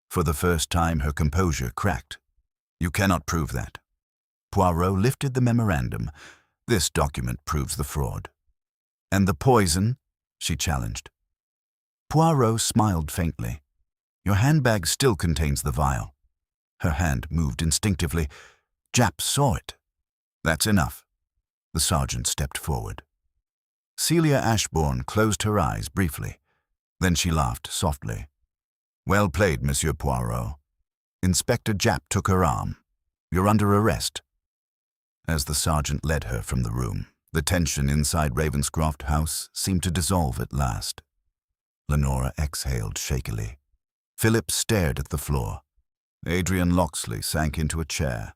For the first time her composure cracked. You cannot prove that. Poirot lifted the memorandum. This document proves the fraud. And the poison? She challenged. Poirot smiled faintly. Your handbag still contains the vial. Her hand moved instinctively. Japp saw it. That's enough. The sergeant stepped forward. Celia Ashbourne closed her eyes briefly. Then she laughed softly. Well played, Monsieur Poirot. Inspector Japp took her arm. You're under arrest. As the sergeant led her from the room, the tension inside Ravenscroft House seemed to dissolve at last. Lenora exhaled shakily. Philip stared at the floor. Adrian Locksley sank into a chair,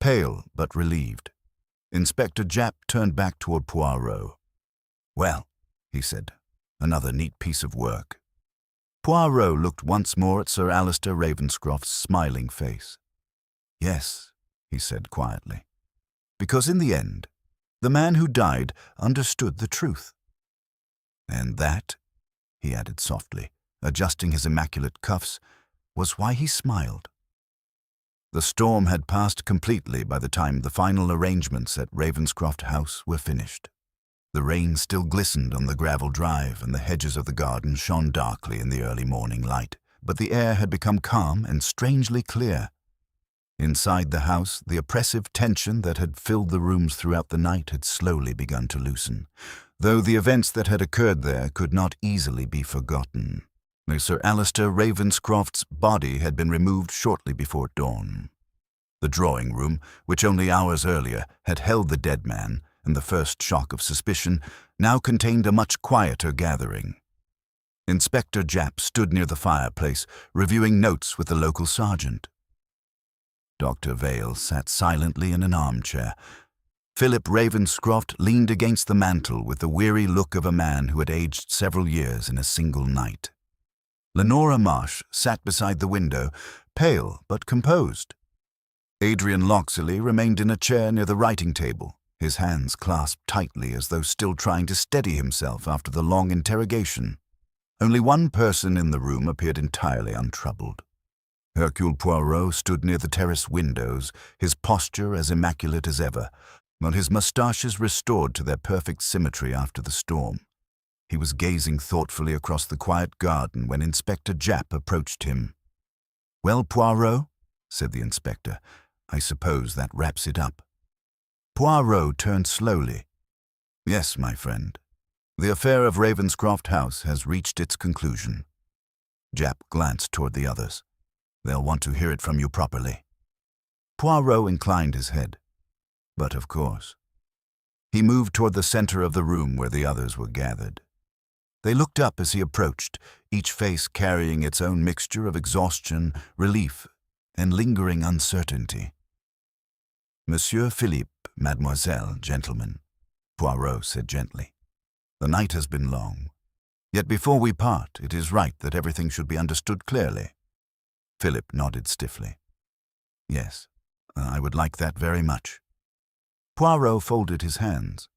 pale but relieved. Inspector Japp turned back toward Poirot. Well, he said, another neat piece of work. Poirot looked once more at Sir Alister Ravenscroft's smiling face. Yes, he said quietly, because in the end, the man who died understood the truth. And that, he added softly, adjusting his immaculate cuffs, was why he smiled. The storm had passed completely by the time the final arrangements at Ravenscroft House were finished. The rain still glistened on the gravel drive, and the hedges of the garden shone darkly in the early morning light, but the air had become calm and strangely clear. Inside the house, the oppressive tension that had filled the rooms throughout the night had slowly begun to loosen, though the events that had occurred there could not easily be forgotten. Sir Alister Ravenscroft's body had been removed shortly before dawn. The drawing-room, which only hours earlier had held the dead man and the first shock of suspicion, now contained a much quieter gathering. Inspector Japp stood near the fireplace, reviewing notes with the local sergeant. Dr. Vale sat silently in an armchair. Philip Ravenscroft leaned against the mantel with the weary look of a man who had aged several years in a single night. Lenora Marsh sat beside the window, pale but composed. Adrian Locksley remained in a chair near the writing table, his hands clasped tightly as though still trying to steady himself after the long interrogation. Only one person in the room appeared entirely untroubled. Hercule Poirot stood near the terrace windows, his posture as immaculate as ever, while his moustaches restored to their perfect symmetry after the storm. He was gazing thoughtfully across the quiet garden when Inspector Japp approached him. "Well, Poirot," said the inspector, "I suppose that wraps it up." Poirot turned slowly. "Yes, my friend. The affair of Ravenscroft House has reached its conclusion." Japp glanced toward the others. "They'll want to hear it from you properly." Poirot inclined his head. "But of course." He moved toward the center of the room where the others were gathered. They looked up as he approached, each face carrying its own mixture of exhaustion, relief, and lingering uncertainty. "Monsieur Philippe, mademoiselle, gentlemen," Poirot said gently. "The night has been long. Yet before we part, it is right that everything should be understood clearly." Philip nodded stiffly. "Yes, I would like that very much." Poirot folded his hands.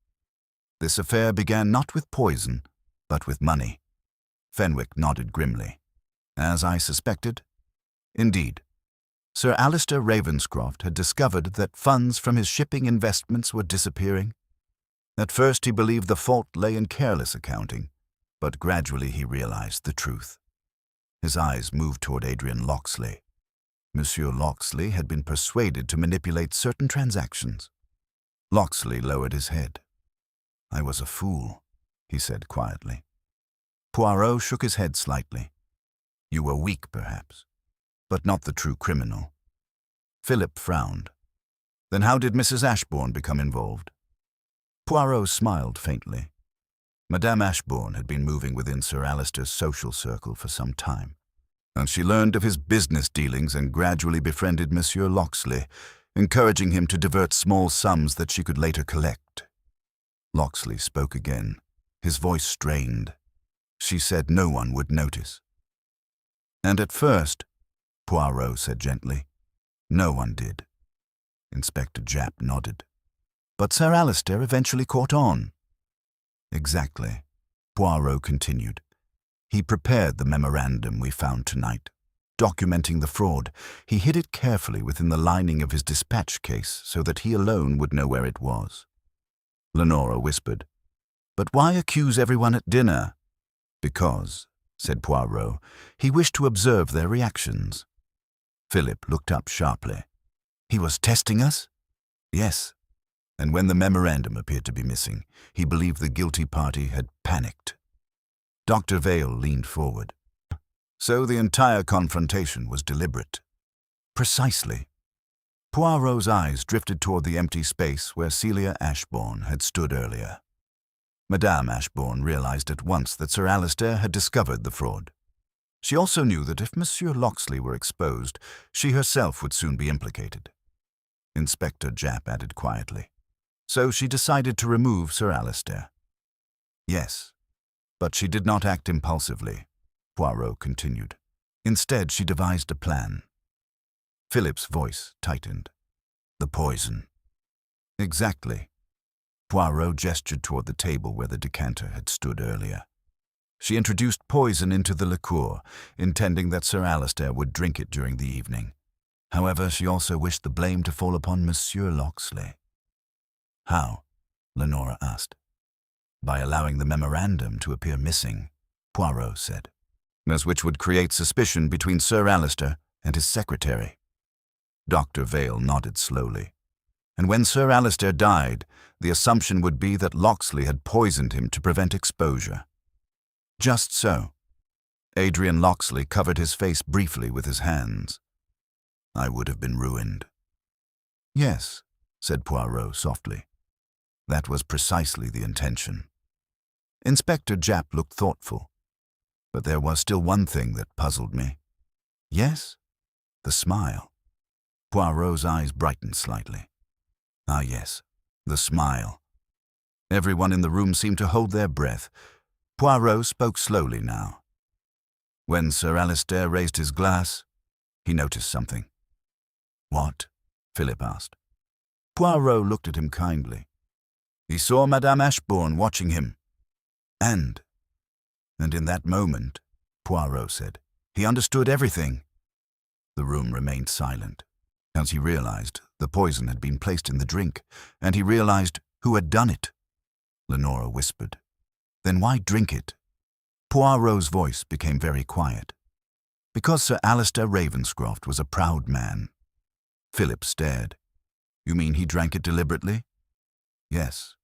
"This affair began not with poison, but with money." Fenwick nodded grimly. "As I suspected?" "Indeed." Sir Alistair Ravenscroft had discovered that funds from his shipping investments were disappearing. At first he believed the fault lay in careless accounting, but gradually he realized the truth. His eyes moved toward Adrian Locksley. Monsieur Locksley had been persuaded to manipulate certain transactions. Locksley lowered his head. "I was a fool," he said quietly. Poirot shook his head slightly. "You were weak, perhaps, but not the true criminal." Philip frowned. "Then how did Mrs. Ashbourne become involved?" Poirot smiled faintly. Madame Ashbourne had been moving within Sir Alistair's social circle for some time, and she learned of his business dealings and gradually befriended Monsieur Locksley, encouraging him to divert small sums that she could later collect. Locksley spoke again, his voice strained. "She said no one would notice." "And at first," Poirot said gently, "no one did." Inspector Japp nodded. "But Sir Alistair eventually caught on." "Exactly," Poirot continued. "He prepared the memorandum we found tonight, documenting the fraud. He hid it carefully within the lining of his dispatch case so that he alone would know where it was." Lenora whispered, "But why accuse everyone at dinner?" "Because," said Poirot, "he wished to observe their reactions." Philip looked up sharply. "He was testing us?" "Yes. And when the memorandum appeared to be missing, he believed the guilty party had panicked." Dr. Vale leaned forward. "So the entire confrontation was deliberate." "Precisely." Poirot's eyes drifted toward the empty space where Celia Ashbourne had stood earlier. Madame Ashbourne realized at once that Sir Alistair had discovered the fraud. She also knew that if Monsieur Locksley were exposed, she herself would soon be implicated. Inspector Japp added quietly, "So she decided to remove Sir Alistair." "Yes, but she did not act impulsively," Poirot continued. "Instead, she devised a plan." Philip's voice tightened. "The poison." "Exactly." Poirot gestured toward the table where the decanter had stood earlier. "She introduced poison into the liqueur, intending that Sir Alistair would drink it during the evening. However, she also wished the blame to fall upon Monsieur Locksley." "How?" Lenora asked. "By allowing the memorandum to appear missing," Poirot said, "as which would create suspicion between Sir Alistair and his secretary." Dr. Vale nodded slowly. "And when Sir Alistair died, the assumption would be that Locksley had poisoned him to prevent exposure." "Just so." Adrian Locksley covered his face briefly with his hands. "I would have been ruined." "Yes," said Poirot softly. "That was precisely the intention." Inspector Japp looked thoughtful. "But there was still one thing that puzzled me." "Yes?" "The smile." Poirot's eyes brightened slightly. "Ah, yes, the smile." Everyone in the room seemed to hold their breath. Poirot spoke slowly now. When Sir Alistair raised his glass, he noticed something. "What?" Philip asked. Poirot looked at him kindly. "He saw Madame Ashbourne watching him. And in that moment," Poirot said, "he understood everything." The room remained silent, as he realized the poison had been placed in the drink, and he realized who had done it. Lenora whispered, "Then why drink it?" Poirot's voice became very quiet. "Because Sir Alistair Ravenscroft was a proud man." Philip stared. "You mean he drank it deliberately?" "Yes."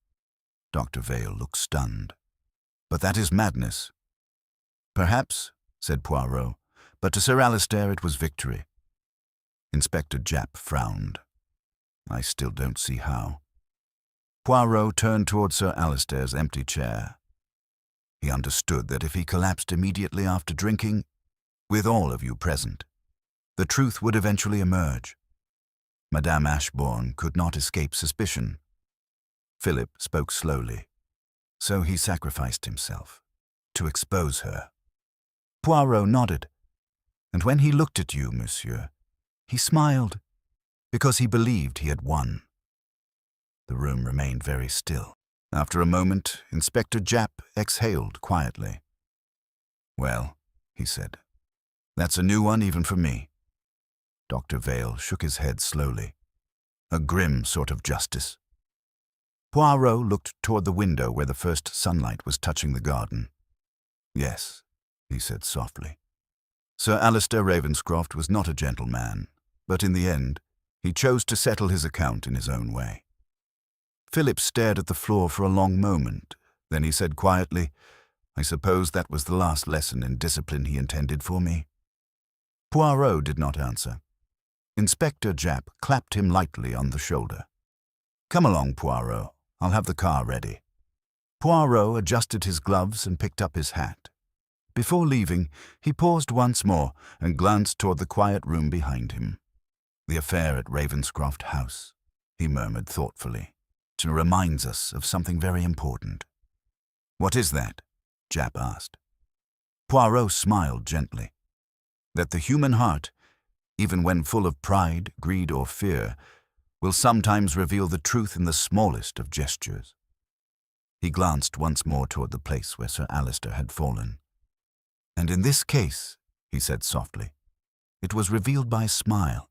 Dr. Vale looked stunned. "But that is madness." "Perhaps," said Poirot, "but to Sir Alistair it was victory." Inspector Japp frowned. "I still don't see how." Poirot turned toward Sir Alistair's empty chair. He understood that if he collapsed immediately after drinking, with all of you present, the truth would eventually emerge. Madame Ashbourne could not escape suspicion. Philip spoke slowly. "So he sacrificed himself, to expose her." Poirot nodded. "And when he looked at you, monsieur, he smiled, because he believed he had won." The room remained very still. After a moment, Inspector Japp exhaled quietly. "Well," he said, "that's a new one even for me." Dr. Vale shook his head slowly. A grim sort of justice. Poirot looked toward the window where the first sunlight was touching the garden. Yes, he said softly. Sir Alistair Ravenscroft was not a gentleman, but in the end, he chose to settle his account in his own way. Philip stared at the floor for a long moment. Then he said quietly, "I suppose that was the last lesson in discipline he intended for me." Poirot did not answer. Inspector Japp clapped him lightly on the shoulder. "Come along, Poirot. I'll have the car ready." Poirot adjusted his gloves and picked up his hat. Before leaving, he paused once more and glanced toward the quiet room behind him. "The affair at Ravenscroft House," he murmured thoughtfully. "It reminds us of something very important." "What is that?" Japp asked. Poirot smiled gently. "That the human heart, even when full of pride, greed, or fear, will sometimes reveal the truth in the smallest of gestures." He glanced once more toward the place where Sir Alistair had fallen. "And in this case," he said softly, "it was revealed by a smile.